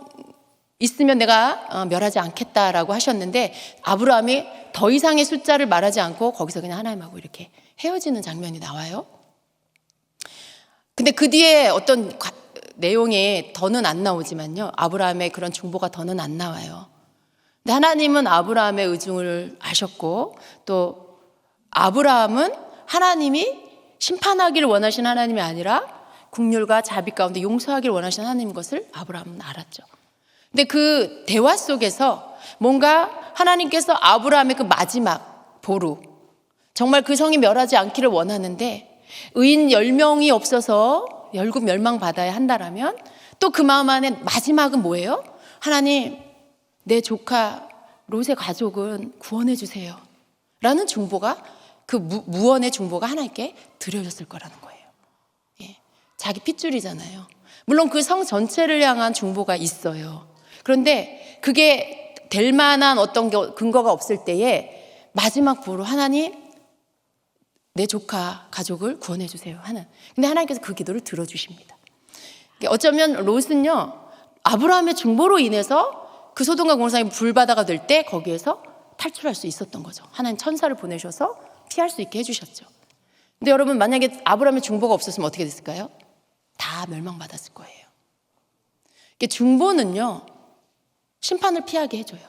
있으면 내가 멸하지 않겠다라고 하셨는데 아브라함이 더 이상의 숫자를 말하지 않고 거기서 그냥 하나님하고 이렇게 헤어지는 장면이 나와요. 근데 그 뒤에 어떤 내용이 더는 안 나오지만요, 아브라함의 그런 중보가 더는 안 나와요. 근데 하나님은 아브라함의 의중을 아셨고, 또 아브라함은 하나님이 심판하기를 원하신 하나님이 아니라 긍휼과 자비 가운데 용서하기를 원하신 하나님인 것을 아브라함은 알았죠. 근데 그 대화 속에서 뭔가 하나님께서 아브라함의 그 마지막 보루, 정말 그 성이 멸하지 않기를 원하는데 의인 10명이 없어서 결국 멸망받아야 한다라면 또 그 마음 안에 마지막은 뭐예요? 하나님, 내 조카 롯의 가족은 구원해 주세요 라는 중보가, 그 무언의 중보가 하나님께 드려졌을 거라는 거예요. 예. 자기 핏줄이잖아요. 물론 그 성 전체를 향한 중보가 있어요. 그런데 그게 될 만한 어떤 근거가 없을 때에 마지막 보루, 하나님 내 조카 가족을 구원해 주세요 하는. 근데 하나님께서 그 기도를 들어주십니다. 어쩌면 롯은요, 아브라함의 중보로 인해서 그 소돔과 고모라 성이 불바다가 될 때 거기에서 탈출할 수 있었던 거죠. 하나님 천사를 보내셔서 피할 수 있게 해주셨죠. 근데 여러분, 만약에 아브라함의 중보가 없었으면 어떻게 됐을까요? 다 멸망받았을 거예요. 중보는요, 심판을 피하게 해줘요.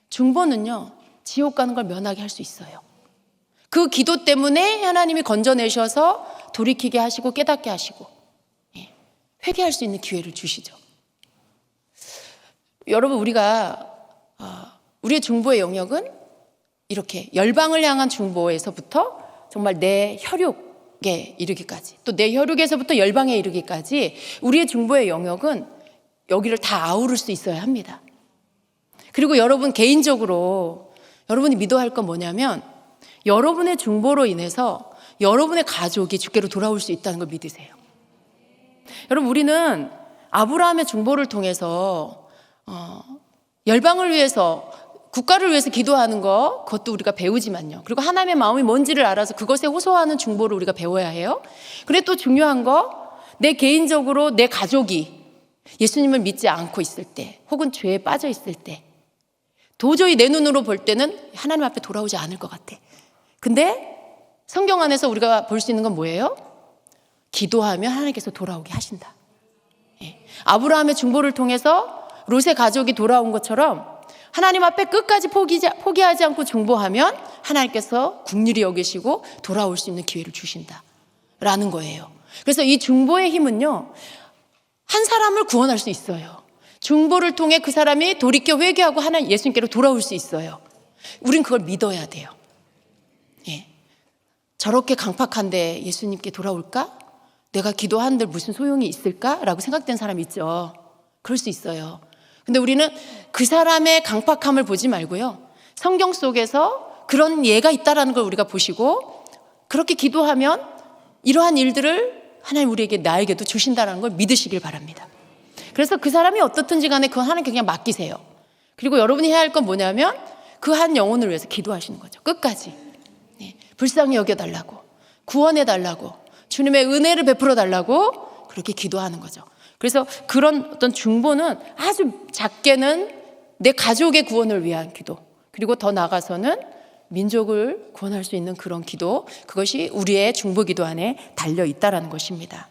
중보는요, 지옥 가는 걸 면하게 할 수 있어요. 그 기도 때문에 하나님이 건져내셔서 돌이키게 하시고 깨닫게 하시고 회개할 수 있는 기회를 주시죠. 여러분, 우리의 중보의 영역은 이렇게 열방을 향한 중보에서부터 정말 내 혈육에 이르기까지, 또 내 혈육에서부터 열방에 이르기까지 우리의 중보의 영역은 여기를 다 아우를 수 있어야 합니다. 그리고 여러분 개인적으로 여러분이 믿어야 할 건 뭐냐면, 여러분의 중보로 인해서 여러분의 가족이 주께로 돌아올 수 있다는 걸 믿으세요. 여러분, 우리는 아브라함의 중보를 통해서 열방을 위해서, 국가를 위해서 기도하는 거, 그것도 우리가 배우지만요. 그리고 하나님의 마음이 뭔지를 알아서 그것에 호소하는 중보를 우리가 배워야 해요. 그런데 또 중요한 거, 내 개인적으로 내 가족이 예수님을 믿지 않고 있을 때, 혹은 죄에 빠져 있을 때, 도저히 내 눈으로 볼 때는 하나님 앞에 돌아오지 않을 것 같아. 근데 성경 안에서 우리가 볼 수 있는 건 뭐예요? 기도하면 하나님께서 돌아오게 하신다. 예. 아브라함의 중보를 통해서 롯의 가족이 돌아온 것처럼 하나님 앞에 끝까지 포기하지 않고 중보하면 하나님께서 긍휼히 여기시고 돌아올 수 있는 기회를 주신다라는 거예요. 그래서 이 중보의 힘은요, 한 사람을 구원할 수 있어요. 중보를 통해 그 사람이 돌이켜 회개하고 하나님 예수님께로 돌아올 수 있어요. 우린 그걸 믿어야 돼요. 예. 저렇게 강팍한데 예수님께 돌아올까? 내가 기도하는데 무슨 소용이 있을까라고 생각된 사람 있죠. 그럴 수 있어요. 근데 우리는 그 사람의 강팍함을 보지 말고요, 성경 속에서 그런 예가 있다라는 걸 우리가 보시고, 그렇게 기도하면 이러한 일들을 하나님 우리에게, 나에게도 주신다는 걸 믿으시길 바랍니다. 그래서 그 사람이 어떻든지 간에 그건 하나님께 그냥 맡기세요. 그리고 여러분이 해야 할 건 뭐냐면 그 한 영혼을 위해서 기도하시는 거죠. 끝까지. 네. 불쌍히 여겨달라고, 구원해달라고, 주님의 은혜를 베풀어 달라고 그렇게 기도하는 거죠. 그래서 그런 어떤 중보는 아주 작게는 내 가족의 구원을 위한 기도, 그리고 더 나아가서는 민족을 구원할 수 있는 그런 기도, 그것이 우리의 중보 기도 안에 달려 있다라는 것입니다.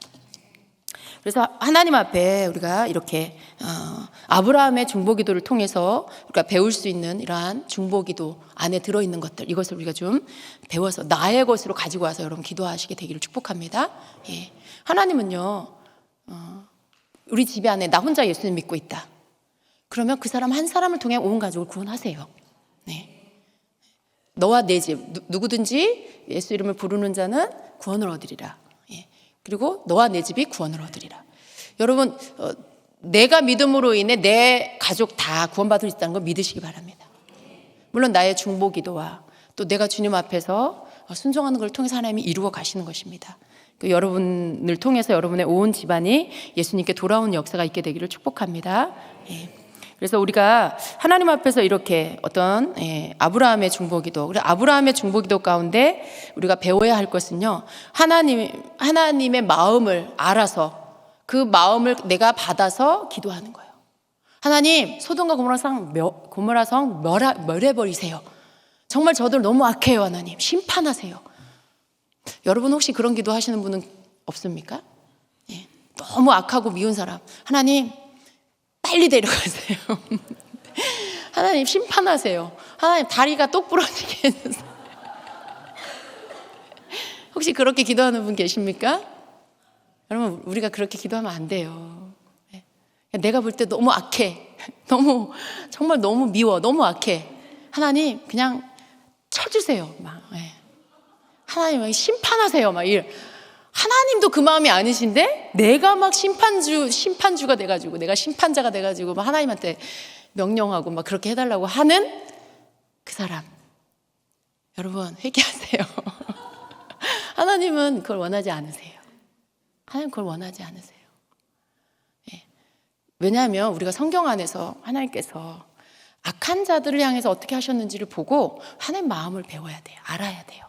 그래서 하나님 앞에 우리가 이렇게 아브라함의 중보 기도를 통해서 우리가 배울 수 있는 이러한 중보 기도 안에 들어있는 것들, 이것을 우리가 좀 배워서 나의 것으로 가지고 와서 여러분 기도하시게 되기를 축복합니다. 예. 하나님은요, 우리 집에 안에 나 혼자 예수님 믿고 있다, 그러면 그 사람 한 사람을 통해 온 가족을 구원하세요. 네. 너와 내 집, 누구든지 예수 이름을 부르는 자는 구원을 얻으리라. 예. 그리고 너와 내 집이 구원을 얻으리라. 여러분, 내가 믿음으로 인해 내 가족 다 구원받을 수 있다는 걸 믿으시기 바랍니다. 물론 나의 중보기도와 또 내가 주님 앞에서 순종하는 걸 통해서 하나님이 이루어 가시는 것입니다. 여러분을 통해서 여러분의 온 집안이 예수님께 돌아오는 역사가 있게 되기를 축복합니다. 예. 그래서 우리가 하나님 앞에서 이렇게 어떤 아브라함의 중보기도, 그리고 아브라함의 중보기도 가운데 우리가 배워야 할 것은요, 하나님의 마음을 알아서 그 마음을 내가 받아서 기도하는 거예요. 하나님, 소돔과 고모라 성 멸해버리세요. 정말 저들 너무 악해요. 하나님, 심판하세요. 여러분 혹시 그런 기도 하시는 분은 없습니까? 예. 너무 악하고 미운 사람, 하나님 빨리 데려가세요. 하나님 심판하세요. 하나님 다리가 똑 부러지게 해주세요. 혹시 그렇게 기도하는 분 계십니까? 여러분, 우리가 그렇게 기도하면 안 돼요. 내가 볼 때 너무 악해, 정말 너무 미워, 너무 악해. 하나님 그냥 쳐주세요. 막. 하나님 심판하세요. 막 이래. 하나님도 그 마음이 아니신데 내가 막 심판주가 돼가지고, 내가 심판자가 돼가지고 막 하나님한테 명령하고 막 그렇게 해달라고 하는 그 사람, 여러분 회개하세요. 하나님은 그걸 원하지 않으세요. 하나님 그걸 원하지 않으세요. 예. 왜냐하면 우리가 성경 안에서 하나님께서 악한 자들을 향해서 어떻게 하셨는지를 보고 하나님 마음을 배워야 돼요. 알아야 돼요.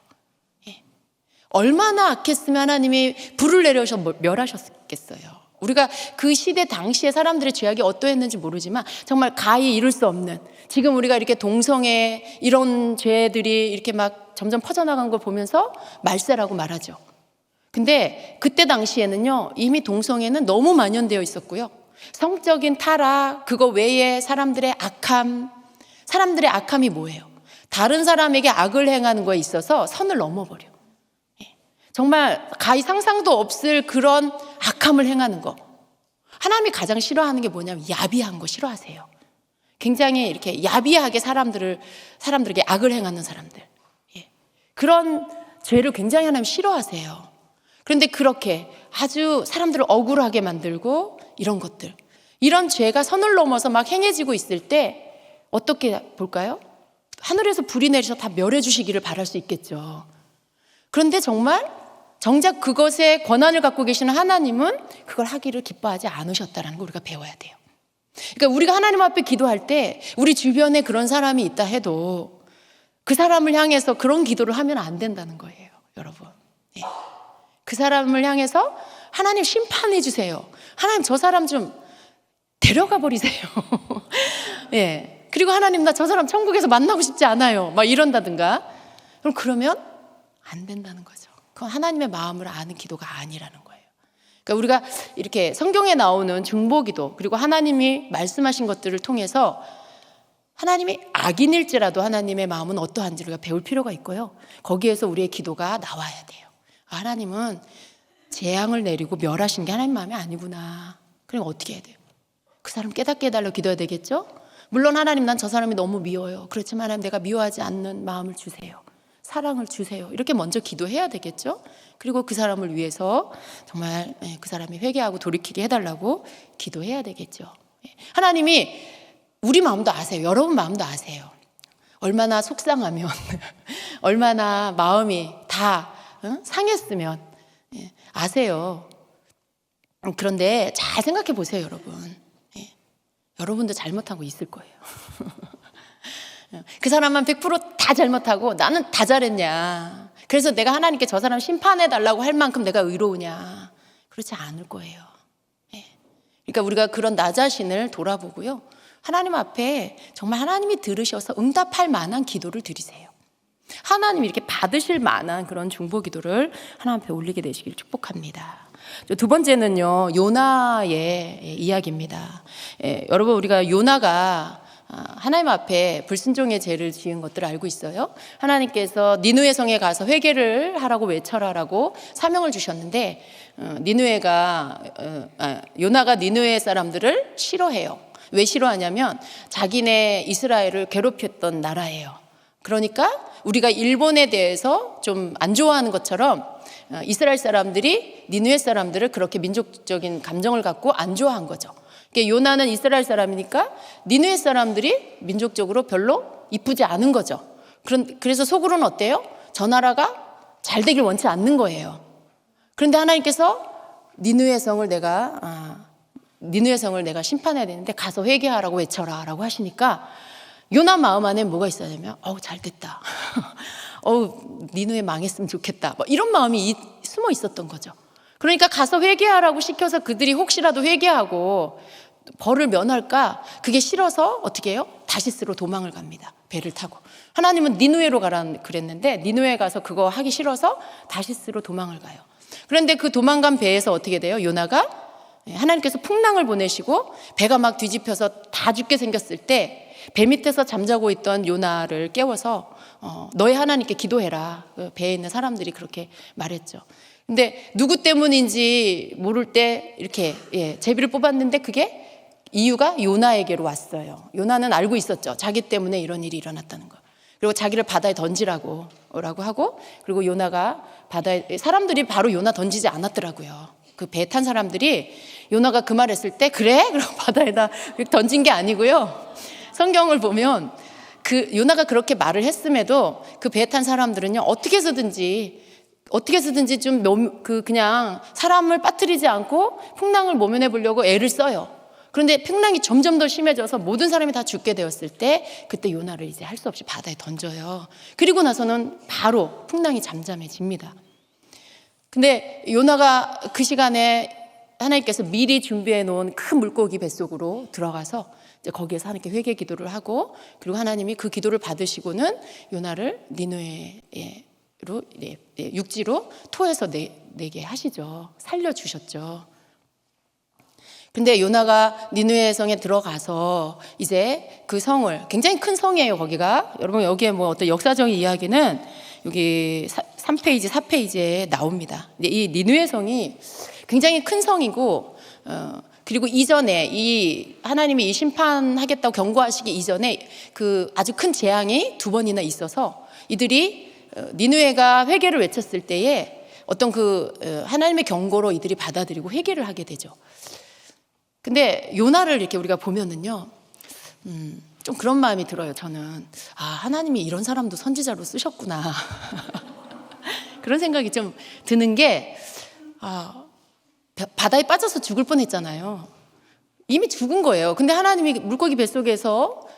얼마나 악했으면 하나님이 불을 내려서 멸하셨겠어요. 우리가 그 시대 당시의 사람들의 죄악이 어떠했는지 모르지만 정말 가히 이룰 수 없는, 지금 우리가 이렇게 동성애 이런 죄들이 이렇게 막 점점 퍼져나간 걸 보면서 말세라고 말하죠. 근데 그때 당시에는요, 이미 동성애는 너무 만연되어 있었고요, 성적인 타락, 그거 외에 사람들의 악함이 뭐예요? 다른 사람에게 악을 행하는 거에 있어서 선을 넘어버려. 정말 가히 상상도 없을 그런 악함을 행하는 거. 하나님이 가장 싫어하는 게 뭐냐면 야비한 거 싫어하세요. 굉장히 이렇게 야비하게 사람들에게 악을 행하는 사람들. 그런 죄를 굉장히 하나님 싫어하세요. 그런데 그렇게 아주 사람들을 억울하게 만들고 이런 것들, 이런 죄가 선을 넘어서 막 행해지고 있을 때 어떻게 볼까요? 하늘에서 불이 내리셔서 다 멸해 주시기를 바랄 수 있겠죠. 그런데 정작 그것에 권한을 갖고 계시는 하나님은 그걸 하기를 기뻐하지 않으셨다는 걸 우리가 배워야 돼요. 그러니까 우리가 하나님 앞에 기도할 때 우리 주변에 그런 사람이 있다 해도 그 사람을 향해서 그런 기도를 하면 안 된다는 거예요, 여러분. 그 사람을 향해서 하나님 심판해 주세요. 하나님 저 사람 좀 데려가 버리세요. 그리고 하나님 나 저 사람 천국에서 만나고 싶지 않아요. 막 이런다든가. 그러면 안 된다는 거죠. 그건 하나님의 마음을 아는 기도가 아니라는 거예요. 그러니까 우리가 이렇게 성경에 나오는 중보기도, 그리고 하나님이 말씀하신 것들을 통해서 하나님이 악인일지라도 하나님의 마음은 어떠한지 우리가 배울 필요가 있고요, 거기에서 우리의 기도가 나와야 돼요. 하나님은 재앙을 내리고 멸하신 게 하나님 마음이 아니구나. 그럼 어떻게 해야 돼요? 그 사람 깨닫게 해달라고 기도해야 되겠죠? 물론 하나님 난 저 사람이 너무 미워요. 그렇지만 하나님 내가 미워하지 않는 마음을 주세요. 사랑을 주세요. 이렇게 먼저 기도해야 되겠죠? 그리고 그 사람을 위해서 정말 그 사람이 회개하고 돌이키게 해달라고 기도해야 되겠죠. 하나님이 우리 마음도 아세요. 여러분 마음도 아세요. 얼마나 속상하면 얼마나 마음이 다 상했으면 아세요. 그런데 잘 생각해 보세요, 여러분. 여러분도 잘못하고 있을 거예요. 그 사람만 100% 잘못하고 나는 다 잘했냐, 그래서 내가 하나님께 저 사람 심판해 달라고 할 만큼 내가 의로우냐, 그렇지 않을 거예요. 그러니까 우리가 그런 나 자신을 돌아보고요, 하나님 앞에 정말 하나님이 들으셔서 응답할 만한 기도를 드리세요. 하나님이 이렇게 받으실 만한 그런 중보기도를 하나님 앞에 올리게 되시길 축복합니다. 두 번째는요, 요나의 이야기입니다. 여러분, 우리가 요나가 하나님 앞에 불순종의 죄를 지은 것들을 알고 있어요. 하나님께서 니느웨 성에 가서 회개를 하라고 외쳐라라고 사명을 주셨는데 요나가 니느웨 사람들을 싫어해요. 왜 싫어하냐면 자기네 이스라엘을 괴롭혔던 나라예요. 그러니까 우리가 일본에 대해서 좀 안 좋아하는 것처럼 이스라엘 사람들이 니느웨 사람들을 그렇게 민족적인 감정을 갖고 안 좋아한 거죠. 그러니까 요나는 이스라엘 사람이니까 니느웨 사람들이 민족적으로 별로 이쁘지 않은 거죠. 그래서 속으로는 어때요? 저 나라가 잘 되길 원치 않는 거예요. 그런데 하나님께서 니느웨 성을 내가 심판해야 되는데 가서 회개하라고 외쳐라 라고 하시니까 요나 마음 안에 뭐가 있어야냐면 잘 됐다. 니느웨 망했으면 좋겠다. 이런 마음이 숨어 있었던 거죠. 그러니까 가서 회개하라고 시켜서 그들이 혹시라도 회개하고 벌을 면할까? 그게 싫어서 어떻게 해요? 다시스로 도망을 갑니다. 배를 타고. 하나님은 니느웨로 가라 그랬는데 니느웨 가서 그거 하기 싫어서 다시스로 도망을 가요. 그런데 그 도망간 배에서 어떻게 돼요? 요나가 하나님께서 풍랑을 보내시고 배가 막 뒤집혀서 다 죽게 생겼을 때 배 밑에서 잠자고 있던 요나를 깨워서 너의 하나님께 기도해라. 그 배에 있는 사람들이 그렇게 말했죠. 근데 누구 때문인지 모를 때 이렇게 제비를 뽑았는데 그게 이유가 요나에게로 왔어요. 요나는 알고 있었죠. 자기 때문에 이런 일이 일어났다는 거. 그리고 자기를 바다에 던지라고 하고, 그리고 요나가 바다에, 사람들이 바로 요나 던지지 않았더라고요. 그 배 탄 사람들이 요나가 그 말 했을 때 그래? 그러고 바다에다 던진 게 아니고요. 성경을 보면 그 요나가 그렇게 말을 했음에도 그 배 탄 사람들은요, 어떻게 해서든지 좀 그냥 사람을 빠뜨리지 않고 풍랑을 모면해 보려고 애를 써요. 그런데 풍랑이 점점 더 심해져서 모든 사람이 다 죽게 되었을 때 그때 요나를 이제 할 수 없이 바다에 던져요. 그리고 나서는 바로 풍랑이 잠잠해집니다. 근데 요나가 그 시간에 하나님께서 미리 준비해 놓은 큰 물고기 뱃속으로 들어가서 이제 거기에서 하나님께 회개 기도를 하고, 그리고 하나님이 그 기도를 받으시고는 요나를 니느웨로 육지로 토해서 내게 하시죠. 살려주셨죠. 근데 요나가 니느웨 성에 들어가서 이제 그 성을, 굉장히 큰 성이에요, 거기가. 여러분, 여기에 뭐 어떤 역사적인 이야기는 여기 3페이지, 4페이지에 나옵니다. 이 니느웨 성이 굉장히 큰 성이고, 그리고 이전에 이 하나님이 이 심판하겠다고 경고하시기 이전에 그 아주 큰 재앙이 2번이나 있어서 이들이 니느웨가 회개를 외쳤을 때에 어떤 그 하나님의 경고로 이들이 받아들이고 회개를 하게 되죠. 근데 요나를 이렇게 우리가 보면은요, 좀 그런 마음이 들어요. 저는 하나님이 이런 사람도 선지자로 쓰셨구나. 그런 생각이 좀 드는 게, 바다에 빠져서 죽을 뻔했잖아요. 이미 죽은 거예요. 근데 하나님이 물고기 뱃속에서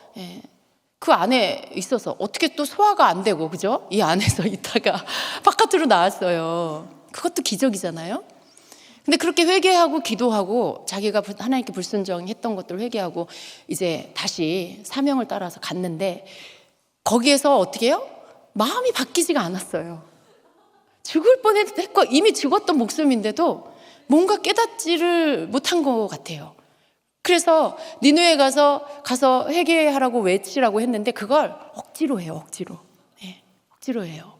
그 안에 있어서 어떻게 또 소화가 안 되고, 그죠? 이 안에서 있다가 바깥으로 나왔어요. 그것도 기적이잖아요. 근데 그렇게 회개하고 기도하고 자기가 하나님께 불순종했던 것들을 회개하고 이제 다시 사명을 따라서 갔는데, 거기에서 어떻게 해요? 마음이 바뀌지가 않았어요. 죽을 뻔했고 이미 죽었던 목숨인데도 뭔가 깨닫지를 못한 것 같아요. 그래서 니느웨 가서 회개하라고 외치라고 했는데 그걸 억지로 해요. 억지로 해요.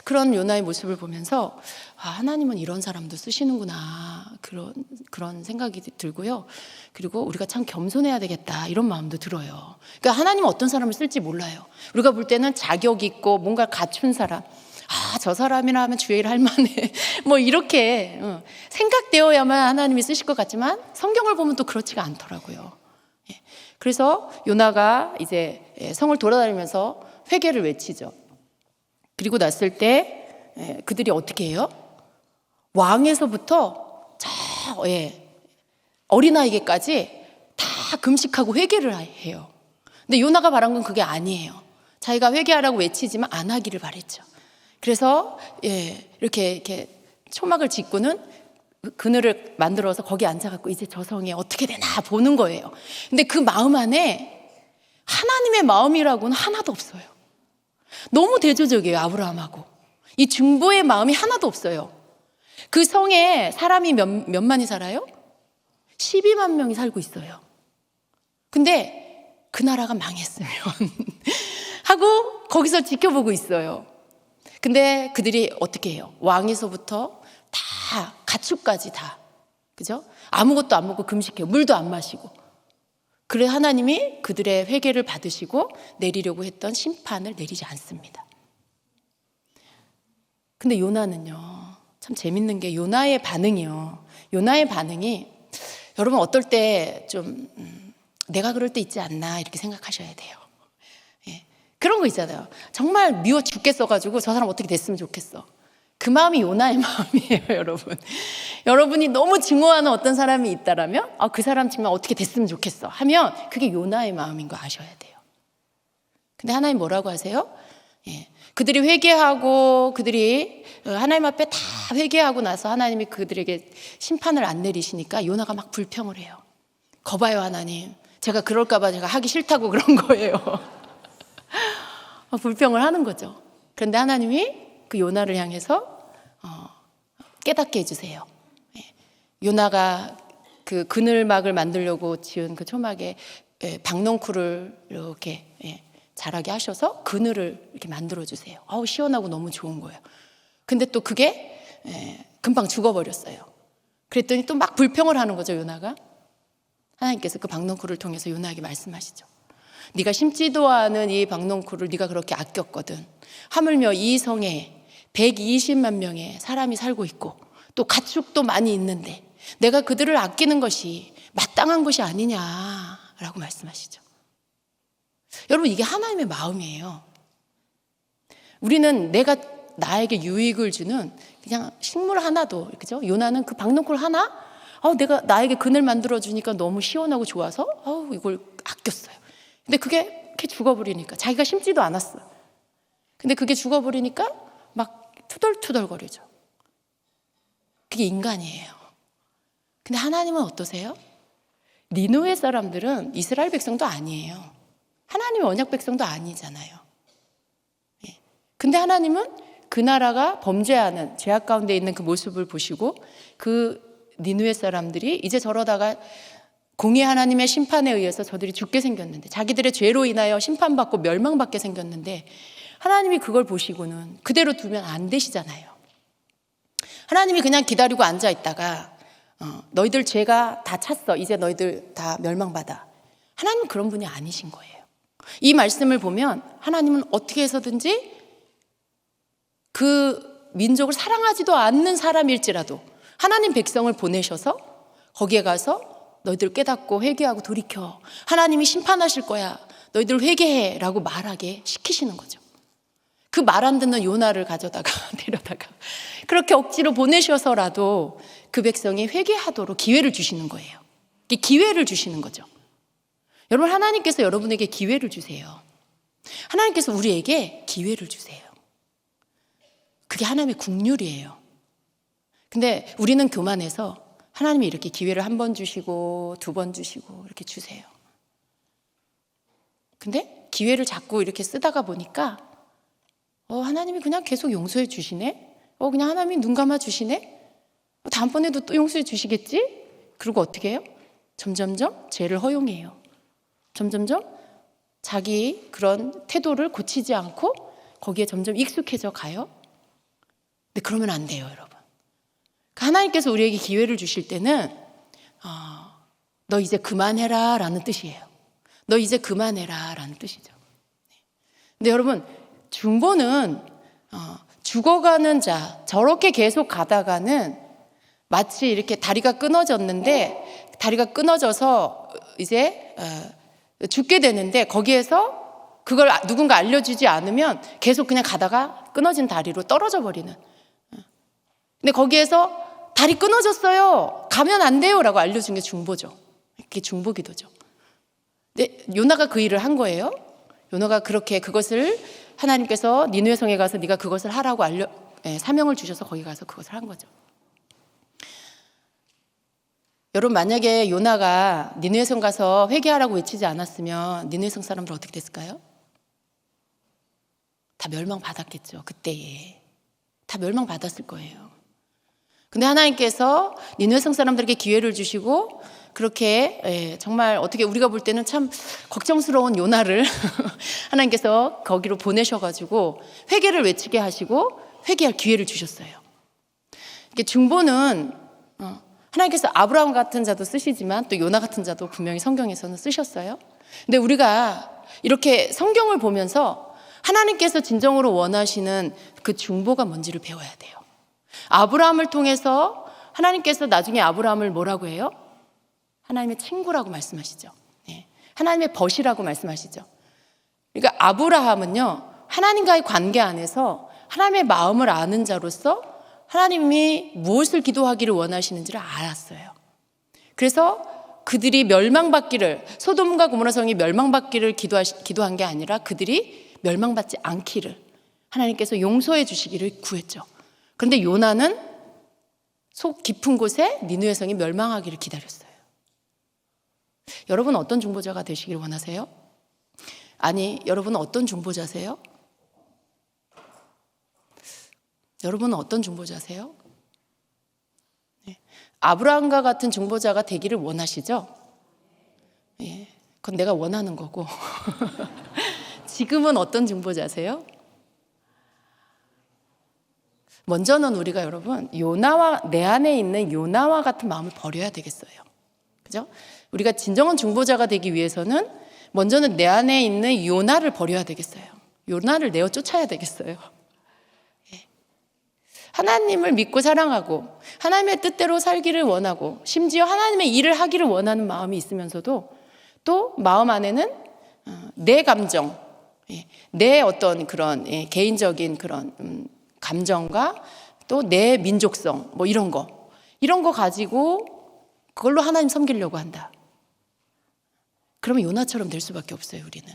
그런 요나의 모습을 보면서 하나님은 이런 사람도 쓰시는구나, 그런 생각이 들고요. 그리고 우리가 참 겸손해야 되겠다, 이런 마음도 들어요. 그러니까 하나님은 어떤 사람을 쓸지 몰라요. 우리가 볼 때는 자격 있고 뭔가 갖춘 사람, 저 사람이라 하면 주의 일 할 만해, 뭐 이렇게 생각되어야만 하나님이 쓰실 것 같지만 성경을 보면 또 그렇지가 않더라고요. 그래서 요나가 이제 성을 돌아다니면서 회개를 외치죠. 그리고 났을 때 그들이 어떻게 해요? 왕에서부터 어린아이에게까지 다 금식하고 회개를 해요. 근데 요나가 바란 건 그게 아니에요. 자기가 회개하라고 외치지만 안 하기를 바랬죠. 그래서 이렇게 초막을 짓고는 그늘을 만들어서 거기 앉아갖고 이제 저 성에 어떻게 되나 보는 거예요. 근데 그 마음 안에 하나님의 마음이라고는 하나도 없어요. 너무 대조적이에요, 아브라함하고. 이 중보의 마음이 하나도 없어요. 그 성에 사람이 몇만이 살아요? 12만 명이 살고 있어요. 근데 그 나라가 망했으면 하고 거기서 지켜보고 있어요. 근데 그들이 어떻게 해요? 왕에서부터 다, 가축까지 다, 그죠? 아무것도 안 먹고 금식해요. 물도 안 마시고. 그래 하나님이 그들의 회개를 받으시고 내리려고 했던 심판을 내리지 않습니다. 근데 요나는요, 참 재밌는 게 요나의 반응이요. 요나의 반응이 여러분 어떨 때 좀 내가 그럴 때 있지 않나 이렇게 생각하셔야 돼요. 예. 그런 거 있잖아요. 정말 미워 죽겠어가지고 저 사람 어떻게 됐으면 좋겠어. 그 마음이 요나의 마음이에요, 여러분. 여러분이 너무 증오하는 어떤 사람이 있다라면 그 사람 정말 어떻게 됐으면 좋겠어 하면 그게 요나의 마음인 거 아셔야 돼요. 근데 하나님 뭐라고 하세요? 예. 그들이 회개하고 그들이 하나님 앞에 다 회개하고 나서 하나님이 그들에게 심판을 안 내리시니까 요나가 막 불평을 해요. 거봐요 하나님, 제가 그럴까 봐 제가 하기 싫다고 그런 거예요. 불평을 하는 거죠. 그런데 하나님이 그 요나를 향해서 깨닫게 해주세요. 요나가 그 그늘막을 만들려고 지은 그 초막에 박넝쿨을 이렇게 자라게 하셔서 그늘을 이렇게 만들어주세요. 아우 시원하고 너무 좋은 거예요. 근데 또 그게 금방 죽어버렸어요. 그랬더니 또 막 불평을 하는 거죠, 요나가. 하나님께서 그 박넝쿨을 통해서 요나에게 말씀하시죠. 네가 심지도 않은 이 박넝쿨을 네가 그렇게 아꼈거든. 하물며 이 성에 120만 명의 사람이 살고 있고 또 가축도 많이 있는데 내가 그들을 아끼는 것이 마땅한 것이 아니냐라고 말씀하시죠. 여러분 이게 하나님의 마음이에요. 우리는 내가 나에게 유익을 주는 그냥 식물 하나도, 그죠? 요나는 그 박넝쿨 하나? 내가 나에게 그늘 만들어 주니까 너무 시원하고 좋아서 이걸 아꼈어요. 근데 그게 이렇게 죽어버리니까 자기가 심지도 않았어. 근데 그게 죽어버리니까 막 투덜투덜거리죠. 그게 인간이에요. 근데 하나님은 어떠세요? 니느웨 사람들은 이스라엘 백성도 아니에요. 하나님의 언약 백성도 아니잖아요. 근데 하나님은 그 나라가 범죄하는 죄악 가운데 있는 그 모습을 보시고 그 니느웨 사람들이 이제 저러다가 공의 하나님의 심판에 의해서 저들이 죽게 생겼는데, 자기들의 죄로 인하여 심판받고 멸망받게 생겼는데 하나님이 그걸 보시고는 그대로 두면 안 되시잖아요. 하나님이 그냥 기다리고 앉아 있다가 너희들 죄가 다 찼어, 이제 너희들 다 멸망받아. 하나님은 그런 분이 아니신 거예요. 이 말씀을 보면 하나님은 어떻게 해서든지 그 민족을 사랑하지도 않는 사람일지라도 하나님 백성을 보내셔서 거기에 가서 너희들 깨닫고 회개하고 돌이켜, 하나님이 심판하실 거야, 너희들 회개해 라고 말하게 시키시는 거죠. 그 말 안 듣는 요나를 가져다가 데려다가 그렇게 억지로 보내셔서라도 그 백성이 회개하도록 기회를 주시는 거예요. 기회를 주시는 거죠. 여러분 하나님께서 여러분에게 기회를 주세요. 하나님께서 우리에게 기회를 주세요. 그게 하나님의 긍휼이에요. 근데 우리는 교만해서 하나님이 이렇게 기회를 한 번 주시고 두 번 주시고 이렇게 주세요. 근데 기회를 자꾸 이렇게 쓰다가 보니까 하나님이 그냥 계속 용서해 주시네? 그냥 하나님이 눈 감아 주시네? 다음번에도 또 용서해 주시겠지? 그리고 어떻게 해요? 점점점 죄를 허용해요. 점점점 자기 그런 태도를 고치지 않고 거기에 점점 익숙해져 가요. 근데 그러면 안 돼요, 여러분. 하나님께서 우리에게 기회를 주실 때는 너 이제 그만해라 라는 뜻이에요. 너 이제 그만해라 라는 뜻이죠. 근데 여러분 중보는 죽어가는 자, 저렇게 계속 가다가는 마치 이렇게 다리가 끊어졌는데, 다리가 끊어져서 이제 죽게 되는데 거기에서 그걸 누군가 알려주지 않으면 계속 그냥 가다가 끊어진 다리로 떨어져 버리는. 근데 거기에서 다리 끊어졌어요, 가면 안 돼요 라고 알려준 게 중보죠. 그게 중보기도죠. 근데 요나가 그 일을 한 거예요. 요나가 그렇게 그것을 하나님께서 니느웨 성에 가서 네가 그것을 하라고 사명을 주셔서 거기 가서 그것을 한 거죠. 여러분 만약에 요나가 니느웨 성 가서 회개하라고 외치지 않았으면 니느웨 성 사람들 어떻게 됐을까요? 다 멸망받았겠죠. 그때에 다 멸망받았을 거예요. 근데 하나님께서 니느웨 성 사람들에게 기회를 주시고 그렇게 정말 어떻게 우리가 볼 때는 참 걱정스러운 요나를 하나님께서 거기로 보내셔가지고 회개를 외치게 하시고 회개할 기회를 주셨어요. 이게 중보는 하나님께서 아브라함 같은 자도 쓰시지만 또 요나 같은 자도 분명히 성경에서는 쓰셨어요. 근데 우리가 이렇게 성경을 보면서 하나님께서 진정으로 원하시는 그 중보가 뭔지를 배워야 돼요. 아브라함을 통해서 하나님께서 나중에 아브라함을 뭐라고 해요? 하나님의 친구라고 말씀하시죠. 하나님의 벗이라고 말씀하시죠. 그러니까 아브라함은요, 하나님과의 관계 안에서 하나님의 마음을 아는 자로서 하나님이 무엇을 기도하기를 원하시는지를 알았어요. 그래서 그들이 멸망받기를, 소돔과 고모라 성이 멸망받기를 기도한 게 아니라 그들이 멸망받지 않기를 하나님께서 용서해 주시기를 구했죠. 그런데 요나는 속 깊은 곳에 니느웨 성이 멸망하기를 기다렸어요. 여러분 어떤 중보자가 되시길 원하세요? 아니, 여러분은 어떤 중보자세요? 여러분은 어떤 중보자세요? 아브라함과 같은 중보자가 되기를 원하시죠? 그건 내가 원하는 거고. 지금은 어떤 중보자세요? 먼저는 우리가 여러분, 내 안에 있는 요나와 같은 마음을 버려야 되겠어요. 그죠? 우리가 진정한 중보자가 되기 위해서는 먼저는 내 안에 있는 요나를 버려야 되겠어요. 요나를 내어 쫓아야 되겠어요. 하나님을 믿고 사랑하고 하나님의 뜻대로 살기를 원하고 심지어 하나님의 일을 하기를 원하는 마음이 있으면서도 또 마음 안에는 내 감정, 내 어떤 그런 개인적인 그런 감정과 또 내 민족성 뭐 이런 거 가지고 그걸로 하나님 섬기려고 한다. 그러면 요나처럼 될 수밖에 없어요. 우리는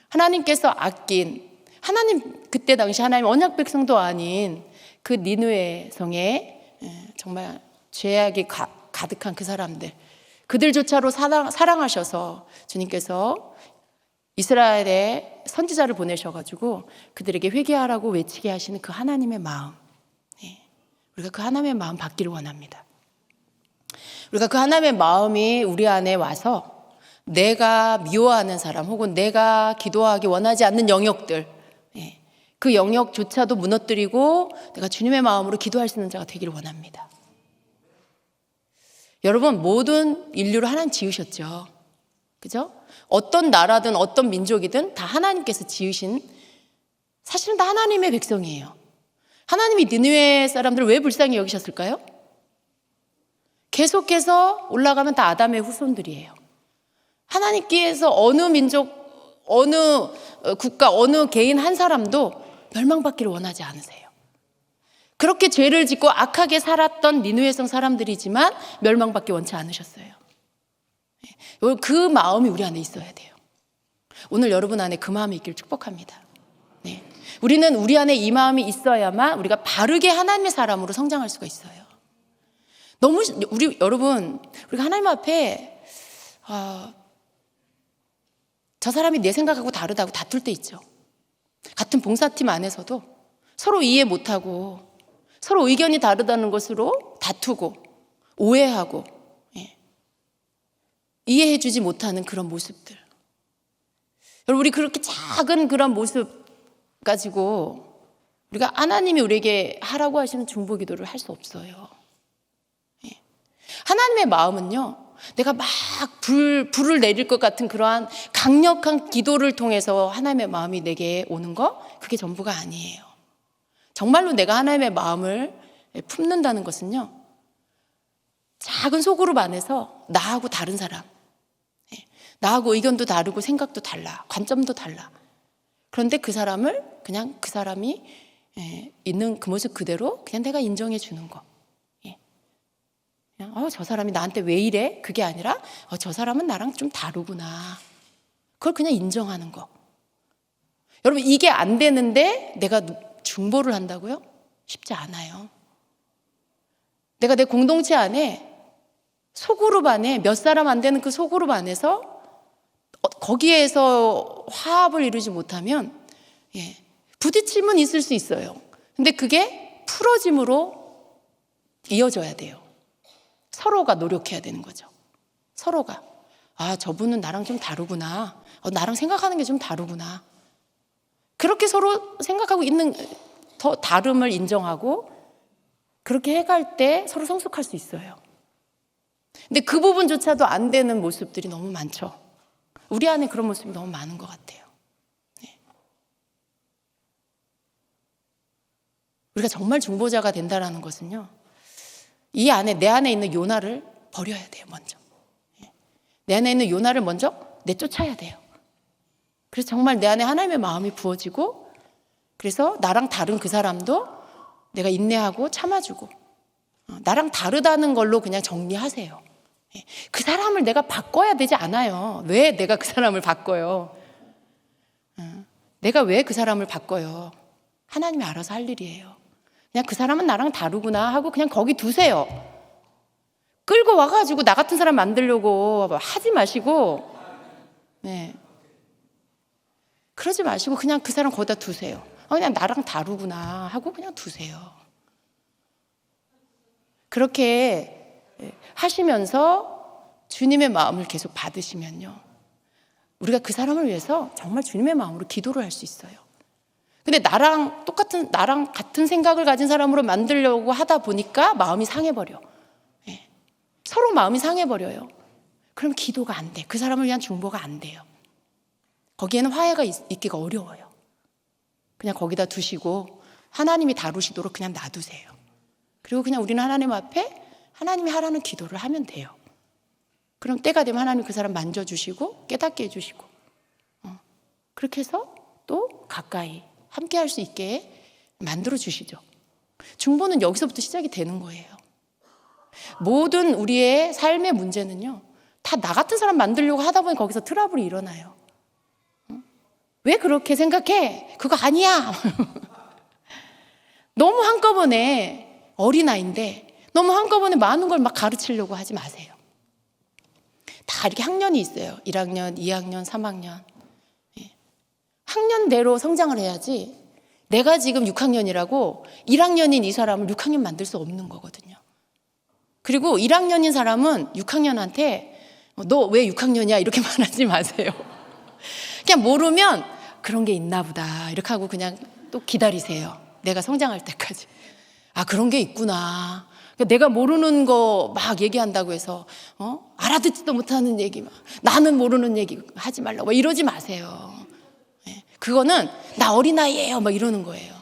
하나님께서 아낀, 하나님 그때 당시 하나님 언약 백성도 아닌 그 니느웨 성에 정말 죄악이 가득한 그 사람들, 그들조차로 사랑하셔서 주님께서 이스라엘에 선지자를 보내셔가지고 그들에게 회개하라고 외치게 하시는 그 하나님의 마음, 우리가 그 하나님의 마음 받기를 원합니다. 우리가 그 하나님의 마음이 우리 안에 와서 내가 미워하는 사람 혹은 내가 기도하기 원하지 않는 영역들, 그 영역조차도 무너뜨리고 내가 주님의 마음으로 기도할 수 있는 자가 되기를 원합니다. 여러분, 모든 인류를 하나님 지으셨죠. 그죠? 어떤 나라든 어떤 민족이든 다 하나님께서 지으신, 사실은 다 하나님의 백성이에요. 하나님이 니느웨 사람들을 왜 불쌍히 여기셨을까요? 계속해서 올라가면 다 아담의 후손들이에요. 하나님께서 어느 민족, 어느 국가, 어느 개인 한 사람도 멸망받기를 원하지 않으세요. 그렇게 죄를 짓고 악하게 살았던 니느웨성 사람들이지만 멸망받기 원치 않으셨어요. 그 마음이 우리 안에 있어야 돼요. 오늘 여러분 안에 그 마음이 있기를 축복합니다. 우리는 우리 안에 이 마음이 있어야만 우리가 바르게 하나님의 사람으로 성장할 수가 있어요. 여러분, 우리가 하나님 앞에 저 사람이 내 생각하고 다르다고 다툴 때 있죠. 같은 봉사팀 안에서도 서로 이해 못하고 서로 의견이 다르다는 것으로 다투고 오해하고 이해해주지 못하는 그런 모습들. 여러분, 우리 그렇게 작은 그런 모습 가지고 우리가 하나님이 우리에게 하라고 하시는 중보 기도를 할 수 없어요. 하나님의 마음은요, 내가 막 불을 내릴 것 같은 그러한 강력한 기도를 통해서 하나님의 마음이 내게 오는 거, 그게 전부가 아니에요. 정말로 내가 하나님의 마음을 품는다는 것은요, 작은 소그룹 안에서 나하고 다른 사람, 나하고 의견도 다르고 생각도 달라, 관점도 달라. 그런데 그 사람을 그냥 그 사람이 있는 그 모습 그대로 그냥 내가 인정해 주는 거. 그냥 저 사람이 나한테 왜 이래? 그게 아니라 저 사람은 나랑 좀 다르구나. 그걸 그냥 인정하는 거. 여러분, 이게 안 되는데 내가 중보를 한다고요? 쉽지 않아요. 내가 내 공동체 안에 소그룹 안에 몇 사람 안 되는 그 소그룹 안에서 거기에서 화합을 이루지 못하면 부딪힘은 있을 수 있어요. 근데 그게 풀어짐으로 이어져야 돼요. 서로가 노력해야 되는 거죠. 서로가 저분은 나랑 좀 다르구나. 나랑 생각하는 게 좀 다르구나. 그렇게 서로 생각하고 있는 더 다름을 인정하고 그렇게 해갈 때 서로 성숙할 수 있어요. 근데 그 부분조차도 안 되는 모습들이 너무 많죠. 우리 안에 그런 모습이 너무 많은 것 같아요. 네. 우리가 정말 중보자가 된다는 것은요, 이 안에, 내 안에 있는 요나를 버려야 돼요, 먼저. 네. 내 안에 있는 요나를 먼저 내쫓아야 돼요. 그래서 정말 내 안에 하나님의 마음이 부어지고, 그래서 나랑 다른 그 사람도 내가 인내하고 참아주고, 나랑 다르다는 걸로 그냥 정리하세요. 그 사람을 내가 바꿔야 되지 않아요. 왜 내가 그 사람을 바꿔요? 내가 왜 그 사람을 바꿔요? 하나님이 알아서 할 일이에요. 그냥 그 사람은 나랑 다르구나 하고 그냥 거기 두세요. 끌고 와가지고 나 같은 사람 만들려고 하지 마시고, 네. 그러지 마시고 그냥 그 사람 거기다 두세요. 그냥 나랑 다르구나 하고 그냥 두세요. 그렇게 하시면서 주님의 마음을 계속 받으시면요, 우리가 그 사람을 위해서 정말 주님의 마음으로 기도를 할 수 있어요. 근데 나랑 같은 생각을 가진 사람으로 만들려고 하다 보니까 마음이 상해버려. 네. 서로 마음이 상해버려요. 그럼 기도가 안 돼. 그 사람을 위한 중보가 안 돼요. 거기에는 화해가 있기가 어려워요. 그냥 거기다 두시고 하나님이 다루시도록 그냥 놔두세요. 그리고 그냥 우리는 하나님 앞에 하나님이 하라는 기도를 하면 돼요. 그럼 때가 되면 하나님 그 사람 만져주시고 깨닫게 해주시고, 그렇게 해서 또 가까이 함께 할 수 있게 만들어 주시죠. 중보는 여기서부터 시작이 되는 거예요. 모든 우리의 삶의 문제는요, 다 나 같은 사람 만들려고 하다 보니 거기서 트러블이 일어나요. 왜 그렇게 생각해? 그거 아니야. 너무 한꺼번에 어린아이인데 너무 한꺼번에 많은 걸 막 가르치려고 하지 마세요. 다 이렇게 학년이 있어요. 1학년, 2학년, 3학년. 학년대로 성장을 해야지 내가 지금 6학년이라고 1학년인 이 사람을 6학년 만들 수 없는 거거든요. 그리고 1학년인 사람은 6학년한테 너 왜 6학년이야? 이렇게 말하지 마세요. 그냥 모르면 그런 게 있나 보다 이렇게 하고 그냥 또 기다리세요. 내가 성장할 때까지. 아, 그런 게 있구나. 내가 모르는 거 막 얘기한다고 해서 알아듣지도 못하는 얘기 막 나는 모르는 얘기 하지 말라고 이러지 마세요. 그거는 나 어린아이예요 막 이러는 거예요.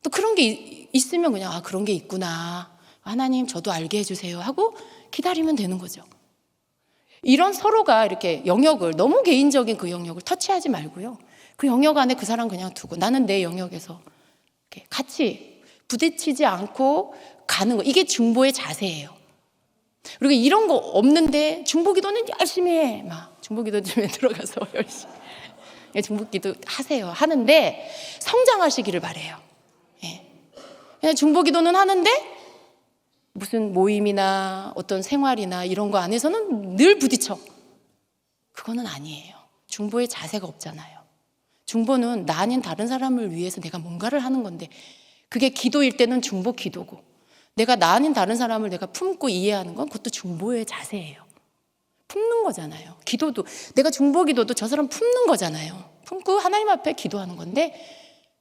또 그런 게 있으면 그냥 아, 그런 게 있구나. 하나님 저도 알게 해주세요 하고 기다리면 되는 거죠. 이런 서로가 이렇게 영역을, 너무 개인적인 그 영역을 터치하지 말고요, 그 영역 안에 그 사람 그냥 두고 나는 내 영역에서 이렇게 같이 부딪히지 않고 가는 거, 이게 중보의 자세예요. 그리고 이런 거 없는데 중보기도는 열심히 해. 막 중보기도쯤에 들어가서 열심히 중보기도 하세요. 하는데 성장하시기를 바래요. 그냥 중보기도는 하는데 무슨 모임이나 어떤 생활이나 이런 거 안에서는 늘 부딪혀. 그거는 아니에요. 중보의 자세가 없잖아요. 중보는 나 아닌 다른 사람을 위해서 내가 뭔가를 하는 건데, 그게 기도일 때는 중보 기도고, 내가 나 아닌 다른 사람을 내가 품고 이해하는 건 그것도 중보의 자세예요. 품는 거잖아요. 기도도, 내가 중보 기도도 저 사람 품는 거잖아요. 품고 하나님 앞에 기도하는 건데,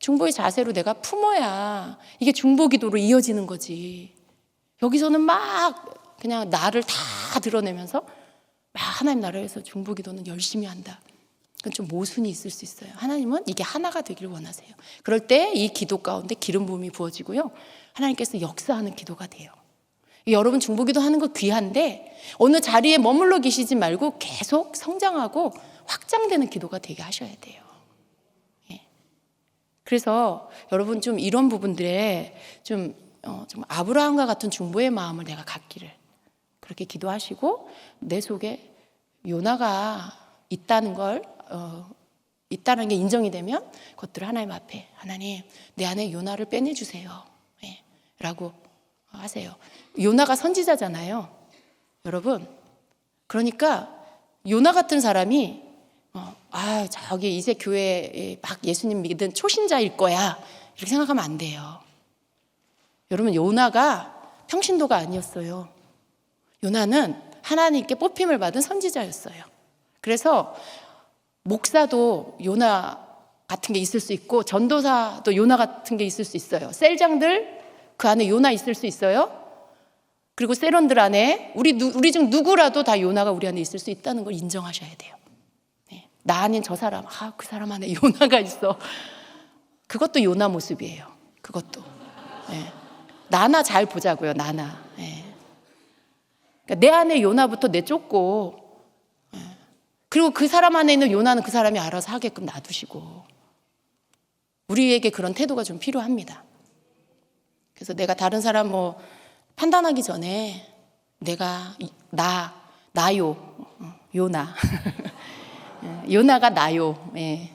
중보의 자세로 내가 품어야 이게 중보 기도로 이어지는 거지. 여기서는 막 그냥 나를 다 드러내면서 막 하나님 나라에서 중보 기도는 열심히 한다. 그건 좀 모순이 있을 수 있어요. 하나님은 이게 하나가 되기를 원하세요. 그럴 때 이 기도 가운데 기름 부음이 부어지고요, 하나님께서 역사하는 기도가 돼요. 여러분 중보 기도하는 거 귀한데 어느 자리에 머물러 계시지 말고 계속 성장하고 확장되는 기도가 되게 하셔야 돼요. 그래서 여러분 좀 이런 부분들에 좀 아브라함과 같은 중보의 마음을 내가 갖기를 그렇게 기도하시고, 내 속에 요나가 있다는 걸 있다는 게 인정이 되면 그것들을 하나님 앞에, 하나님 내 안에 요나를 빼내주세요 라고 하세요. 요나가 선지자잖아요, 여러분. 그러니까 요나 같은 사람이 저기 이제 교회에 막 예수님 믿은 초신자일 거야 이렇게 생각하면 안 돼요. 여러분, 요나가 평신도가 아니었어요. 요나는 하나님께 뽑힘을 받은 선지자였어요. 그래서 목사도 요나 같은 게 있을 수 있고, 전도사도 요나 같은 게 있을 수 있어요. 셀장들 그 안에 요나 있을 수 있어요. 그리고 세론들 안에 우리 중 누구라도 다 요나가 우리 안에 있을 수 있다는 걸 인정하셔야 돼요. 네. 나 아닌 저 사람, 그 사람 안에 요나가 있어. 그것도 요나 모습이에요. 그것도. 네. 나나 잘 보자고요. 나나. 네. 그러니까 내 안에 요나부터 내쫓고, 그리고 그 사람 안에 있는 요나는 그 사람이 알아서 하게끔 놔두시고, 우리에게 그런 태도가 좀 필요합니다. 그래서 내가 다른 사람 판단하기 전에 내가 나요, 요나. 요나가 나요. 예.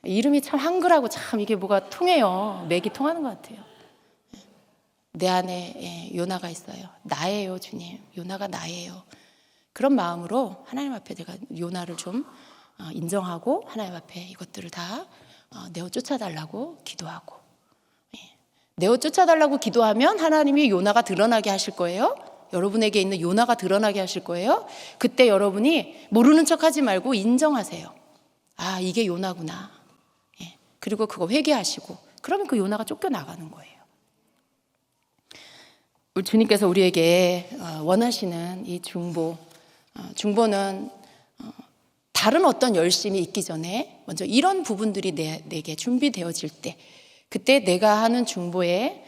이름이 참 한글하고 참 이게 뭐가 통해요. 맥이 통하는 것 같아요. 내 안에 요나가 있어요. 나예요, 주님. 요나가 나예요. 그런 마음으로 하나님 앞에 내가 요나를 좀 인정하고 하나님 앞에 이것들을 다 내어 쫓아달라고 기도하고, 내어 쫓아달라고 기도하면 하나님이 요나가 드러나게 하실 거예요. 여러분에게 있는 요나가 드러나게 하실 거예요. 그때 여러분이 모르는 척하지 말고 인정하세요. 이게 요나구나. 그리고 그거 회개하시고, 그러면 그 요나가 쫓겨나가는 거예요. 우리 주님께서 우리에게 원하시는 이 중보는 다른 어떤 열심이 있기 전에 먼저 이런 부분들이 내게 준비되어질 때, 그때 내가 하는 중보에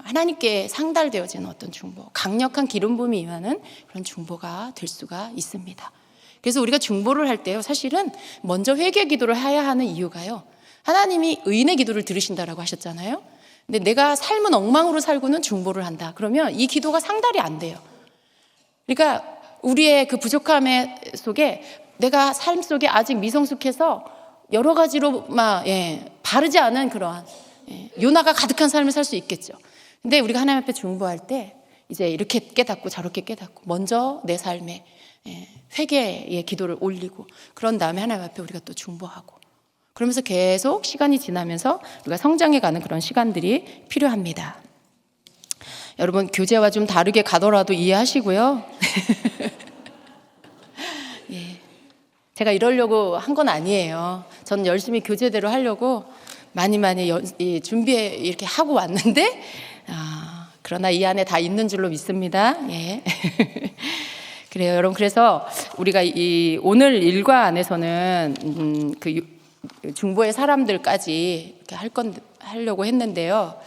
하나님께 상달되어지는 어떤 중보, 강력한 기름 부음이 임하는 그런 중보가 될 수가 있습니다. 그래서 우리가 중보를 할 때요, 사실은 먼저 회개 기도를 해야 하는 이유가요, 하나님이 의인의 기도를 들으신다라고 하셨잖아요. 근데 내가 삶은 엉망으로 살고는 중보를 한다. 그러면 이 기도가 상달이 안 돼요. 그러니까 우리의 그 부족함 속에 내가 삶 속에 아직 미성숙해서 여러 가지로 바르지 않은 그러한 요나가 가득한 삶을 살 수 있겠죠. 근데 우리가 하나님 앞에 중보할 때 이제 이렇게 깨닫고 저렇게 깨닫고 먼저 내 삶에 회개의 기도를 올리고, 그런 다음에 하나님 앞에 우리가 또 중보하고, 그러면서 계속 시간이 지나면서 우리가 성장해가는 그런 시간들이 필요합니다. 여러분, 교제와 좀 다르게 가더라도 이해하시고요. 제가 이러려고 한 건 아니에요. 저는 열심히 교제대로 하려고 많이 준비해 이렇게 하고 왔는데, 그러나 이 안에 다 있는 줄로 믿습니다. 그래요, 여러분. 그래서 우리가 이 오늘 일과 안에서는 그 중보의 사람들까지 이렇게 하려고 했는데요.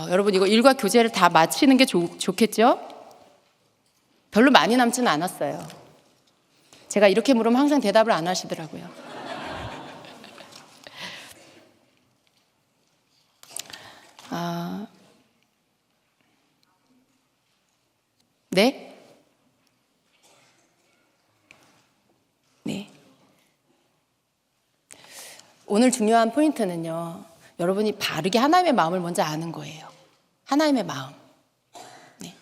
여러분, 이거 일과 교제를 다 마치는 게 좋겠죠? 별로 많이 남지는 않았어요. 제가 이렇게 물으면 항상 대답을 안 하시더라고요. 네? 네. 오늘 중요한 포인트는요, 여러분이 바르게 하나님의 마음을 먼저 아는 거예요. 하나님의 마음. 네.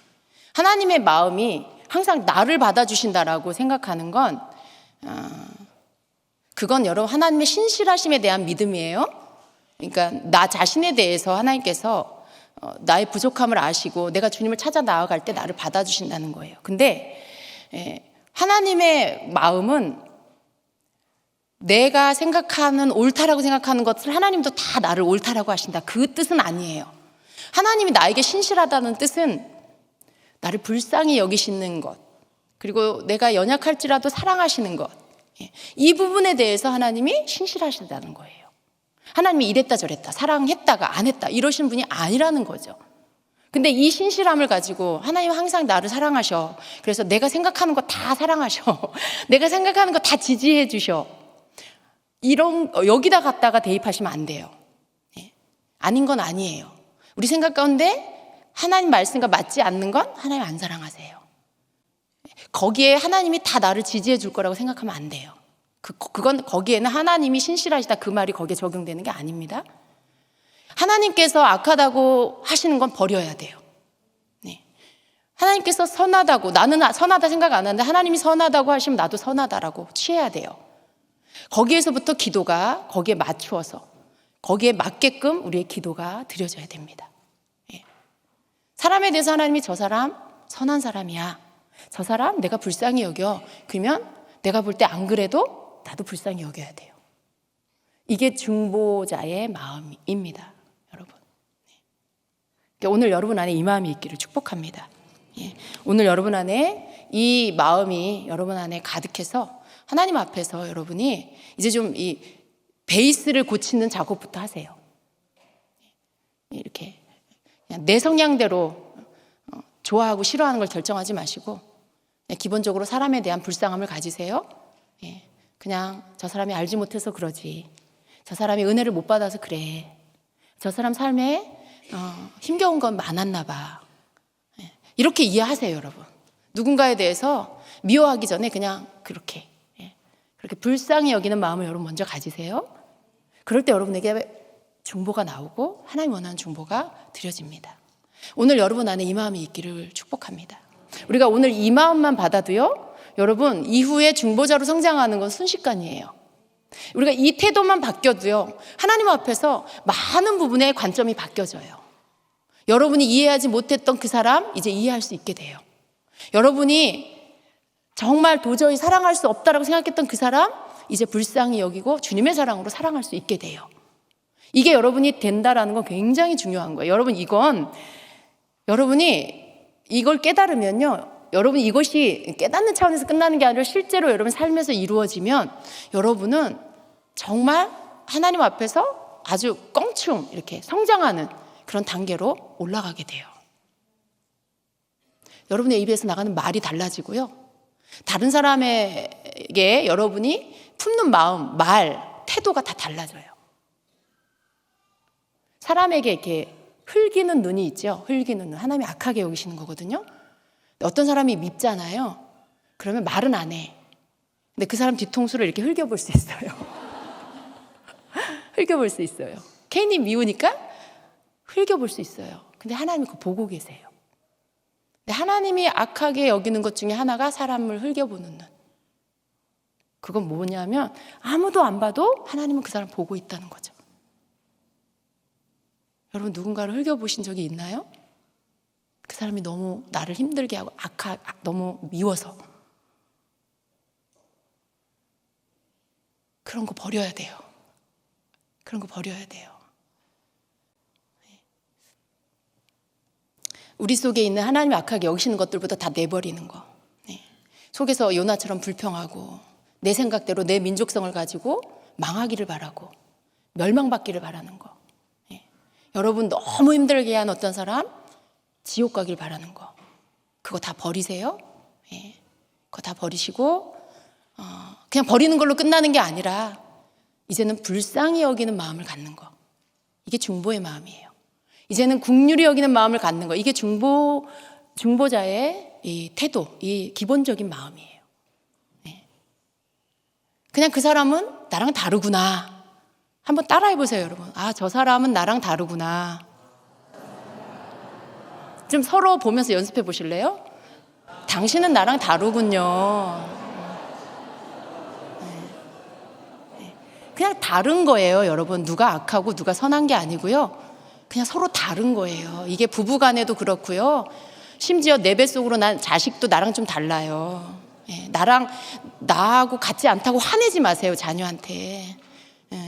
하나님의 마음이 항상 나를 받아주신다라고 생각하는 건, 그건 여러분 하나님의 신실하심에 대한 믿음이에요. 그러니까 나 자신에 대해서 하나님께서 나의 부족함을 아시고 내가 주님을 찾아 나아갈 때 나를 받아주신다는 거예요. 근데 하나님의 마음은 내가 생각하는 옳다라고 생각하는 것을 하나님도 다 나를 옳다라고 하신다, 그 뜻은 아니에요. 하나님이 나에게 신실하다는 뜻은 나를 불쌍히 여기시는 것, 그리고 내가 연약할지라도 사랑하시는 것, 이 부분에 대해서 하나님이 신실하신다는 거예요. 하나님이 이랬다 저랬다, 사랑했다가 안 했다 이러신 분이 아니라는 거죠. 근데 이 신실함을 가지고 하나님 항상 나를 사랑하셔. 그래서 내가 생각하는 거 다 사랑하셔. 내가 생각하는 거 다 지지해 주셔. 여기다 갖다가 대입하시면 안 돼요. 아닌 건 아니에요. 우리 생각 가운데 하나님 말씀과 맞지 않는 건 하나님 안 사랑하세요. 거기에 하나님이 다 나를 지지해 줄 거라고 생각하면 안 돼요. 그건 거기에는 하나님이 신실하시다 그 말이 거기에 적용되는 게 아닙니다. 하나님께서 악하다고 하시는 건 버려야 돼요. 하나님께서 선하다고, 나는 선하다 생각 안 하는데 하나님이 선하다고 하시면 나도 선하다라고 취해야 돼요. 거기에서부터 기도가 거기에 맞추어서 거기에 맞게끔 우리의 기도가 드려져야 됩니다. 사람에 대해서 하나님이 저 사람 선한 사람이야, 저 사람 내가 불쌍히 여겨, 그러면 내가 볼 때 안 그래도 나도 불쌍히 여겨야 돼요. 이게 중보자의 마음입니다, 여러분. 오늘 여러분 안에 이 마음이 있기를 축복합니다. 오늘 여러분 안에 이 마음이 여러분 안에 가득해서 하나님 앞에서 여러분이 이제 좀 이 베이스를 고치는 작업부터 하세요. 이렇게 그냥 내 성향대로 좋아하고 싫어하는 걸 결정하지 마시고 그냥 기본적으로 사람에 대한 불쌍함을 가지세요. 그냥 저 사람이 알지 못해서 그러지, 저 사람이 은혜를 못 받아서 그래, 저 사람 삶에 힘겨운 건 많았나 봐, 이렇게 이해하세요. 여러분, 누군가에 대해서 미워하기 전에 그냥 그렇게 불쌍히 여기는 마음을 여러분 먼저 가지세요. 그럴 때 여러분에게 중보가 나오고 하나님 원하는 중보가 드려집니다. 오늘 여러분 안에 이 마음이 있기를 축복합니다. 우리가 오늘 이 마음만 받아도요, 여러분 이후에 중보자로 성장하는 건 순식간이에요. 우리가 이 태도만 바뀌어도요, 하나님 앞에서 많은 부분의 관점이 바뀌어져요. 여러분이 이해하지 못했던 그 사람 이제 이해할 수 있게 돼요. 여러분이 정말 도저히 사랑할 수 없다라고 생각했던 그 사람 이제 불쌍히 여기고 주님의 사랑으로 사랑할 수 있게 돼요. 이게 여러분이 된다라는 건 굉장히 중요한 거예요. 여러분, 여러분이 이걸 깨달으면요, 여러분 이것이 깨닫는 차원에서 끝나는 게 아니라 실제로 여러분 삶에서 이루어지면 여러분은 정말 하나님 앞에서 아주 껑충 이렇게 성장하는 그런 단계로 올라가게 돼요. 여러분의 입에서 나가는 말이 달라지고요, 다른 사람에게 여러분이 품는 마음, 말, 태도가 다 달라져요. 사람에게 이렇게 흘기는 눈이 있죠. 흘기는 눈. 하나님이 악하게 여기시는 거거든요. 어떤 사람이 밉잖아요. 그러면 말은 안 해. 근데 그 사람 뒤통수를 이렇게 흘겨볼 수 있어요. 흘겨볼 수 있어요. 괜히 미우니까 흘겨볼 수 있어요. 근데 하나님이 그거 보고 계세요. 근데 하나님이 악하게 여기는 것 중에 하나가 사람을 흘겨보는 눈. 그건 뭐냐면 아무도 안 봐도 하나님은 그 사람 보고 있다는 거죠. 여러분, 누군가를 흘겨보신 적이 있나요? 그 사람이 너무 나를 힘들게 하고 너무 미워서. 그런 거 버려야 돼요. 그런 거 버려야 돼요. 우리 속에 있는 하나님이 악하게 여기시는 것들보다 다 내버리는 거. 속에서 요나처럼 불평하고 내 생각대로 내 민족성을 가지고 망하기를 바라고 멸망받기를 바라는 거. 여러분 너무 힘들게 한 어떤 사람 지옥 가길 바라는 거, 그거 다 버리세요. 그거 다 버리시고 그냥 버리는 걸로 끝나는 게 아니라 이제는 불쌍히 여기는 마음을 갖는 거. 이게 중보의 마음이에요. 이제는 긍휼히 여기는 마음을 갖는 거. 이게 중보자의 이 태도, 이 기본적인 마음이에요. 그냥 그 사람은 나랑 다르구나. 한번 따라해 보세요, 여러분. 아, 저 사람은 나랑 다르구나. 좀 서로 보면서 연습해 보실래요? 당신은 나랑 다르군요. 그냥 다른 거예요, 여러분. 누가 악하고 누가 선한 게 아니고요. 그냥 서로 다른 거예요. 이게 부부 간에도 그렇고요. 심지어 내 뱃속으로 난 자식도 나랑 좀 달라요. 나하고 같지 않다고 화내지 마세요, 자녀한테.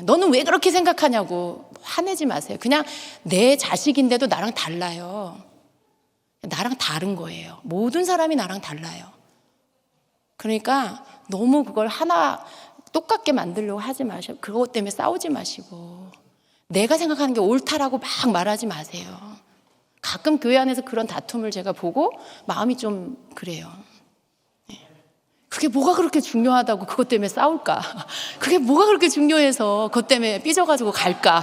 너는 왜 그렇게 생각하냐고 화내지 마세요. 그냥 내 자식인데도 나랑 달라요. 나랑 다른 거예요. 모든 사람이 나랑 달라요. 그러니까 너무 그걸 하나 똑같게 만들려고 하지 마시고, 그것 때문에 싸우지 마시고, 내가 생각하는 게 옳다라고 막 말하지 마세요. 가끔 교회 안에서 그런 다툼을 제가 보고 마음이 좀 그래요. 그게 뭐가 그렇게 중요하다고 그것 때문에 싸울까? 그게 뭐가 그렇게 중요해서 그것 때문에 삐져가지고 갈까?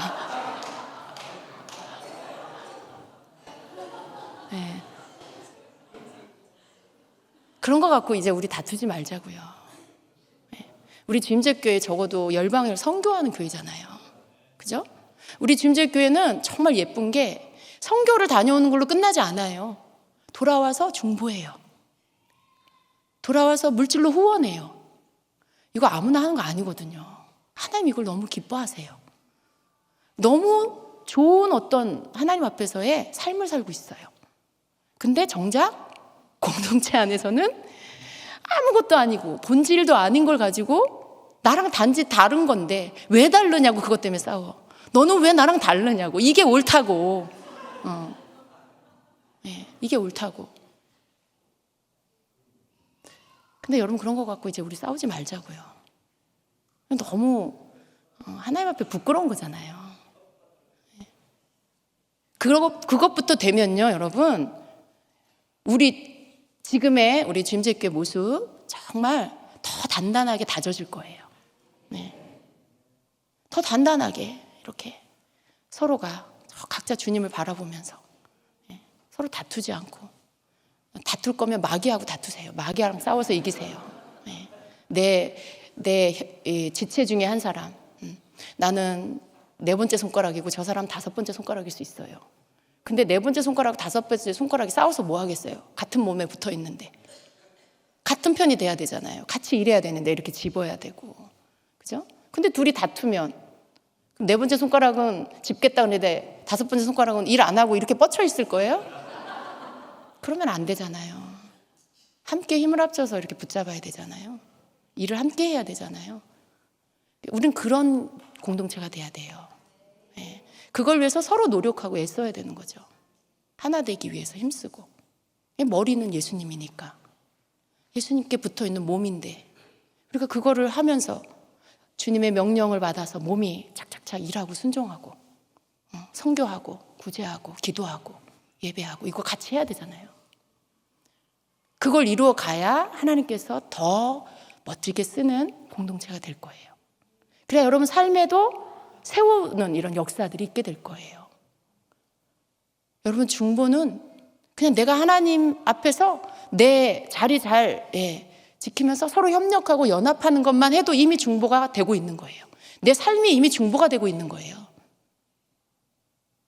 그런 거 갖고 이제 우리 다투지 말자고요. 우리 주임제교회 적어도 열방을 선교하는 교회잖아요. 그죠? 우리 주임제교회는 정말 예쁜 게 선교를 다녀오는 걸로 끝나지 않아요. 돌아와서 중보해요. 돌아와서 물질로 후원해요. 이거 아무나 하는 거 아니거든요. 하나님 이걸 너무 기뻐하세요. 너무 좋은 어떤 하나님 앞에서의 삶을 살고 있어요. 근데 정작 공동체 안에서는 아무것도 아니고 본질도 아닌 걸 가지고 나랑 단지 다른 건데 왜 다르냐고 그것 때문에 싸워. 너는 왜 나랑 다르냐고. 이게 옳다고. 이게 옳다고. 근데 여러분 그런 거 갖고 이제 우리 싸우지 말자고요. 너무 하나님 앞에 부끄러운 거잖아요. 그것부터 되면요, 여러분, 우리 지금의 우리 주임제교회 모습 정말 더 단단하게 다져질 거예요. 네. 더 단단하게 이렇게 서로가 각자 주님을 바라보면서 서로 다투지 않고, 다툴 거면 마귀하고 다투세요. 마귀랑 싸워서 이기세요. 내 지체 중에 한 사람, 나는 4번째 손가락이고 저 사람 5번째 손가락일 수 있어요. 근데 4번째 손가락, 5번째 손가락이 싸워서 뭐 하겠어요? 같은 몸에 붙어 있는데 같은 편이 돼야 되잖아요. 같이 일해야 되는데 이렇게 집어야 되고, 그죠? 근데 둘이 다투면 4번째 손가락은 집겠다 그러는데 5번째 손가락은 일 안 하고 이렇게 뻗쳐 있을 거예요? 그러면 안 되잖아요. 함께 힘을 합쳐서 이렇게 붙잡아야 되잖아요. 일을 함께 해야 되잖아요. 우린 그런 공동체가 돼야 돼요. 그걸 위해서 서로 노력하고 애써야 되는 거죠. 하나 되기 위해서 힘쓰고. 머리는 예수님이니까. 예수님께 붙어있는 몸인데 우리가 그거를 하면서 주님의 명령을 받아서 몸이 착착착 일하고 순종하고 선교하고 구제하고 기도하고 예배하고 이거 같이 해야 되잖아요. 그걸 이루어 가야 하나님께서 더 멋지게 쓰는 공동체가 될 거예요. 그래야 여러분 삶에도 세우는 이런 역사들이 있게 될 거예요. 여러분 중보는 그냥 내가 하나님 앞에서 내 자리 잘 지키면서 서로 협력하고 연합하는 것만 해도 이미 중보가 되고 있는 거예요. 내 삶이 이미 중보가 되고 있는 거예요.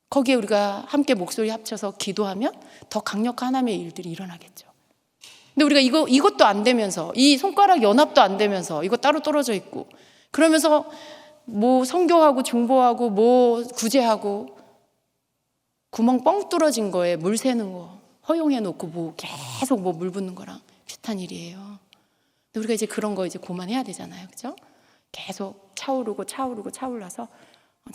거기에 우리가 함께 목소리 합쳐서 기도하면 더 강력한 하나님의 일들이 일어나겠죠. 근데 우리가 이것도 안 되면서, 이 손가락 연합도 안 되면서 이거 따로 떨어져 있고 그러면서 뭐 선교하고 중보하고 뭐 구제하고 구멍 뻥 뚫어진 거에 물 새는 거 허용해 놓고 뭐 계속 뭐 물 붓는 거랑 비슷한 일이에요. 근데 우리가 이제 그런 거 이제 그만해야 되잖아요. 그죠? 계속 차오르고 차올라서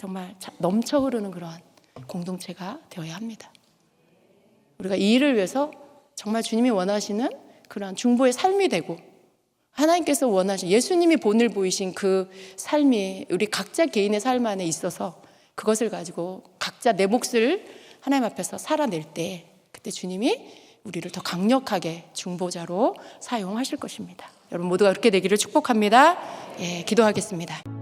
정말 넘쳐 흐르는 그런 공동체가 되어야 합니다. 우리가 이 일을 위해서 정말 주님이 원하시는 그런 중보의 삶이 되고 하나님께서 원하신 예수님이 본을 보이신 그 삶이 우리 각자 개인의 삶 안에 있어서 그것을 가지고 각자 내 몫을 하나님 앞에서 살아낼 때 그때 주님이 우리를 더 강력하게 중보자로 사용하실 것입니다. 여러분 모두가 그렇게 되기를 축복합니다. 기도하겠습니다.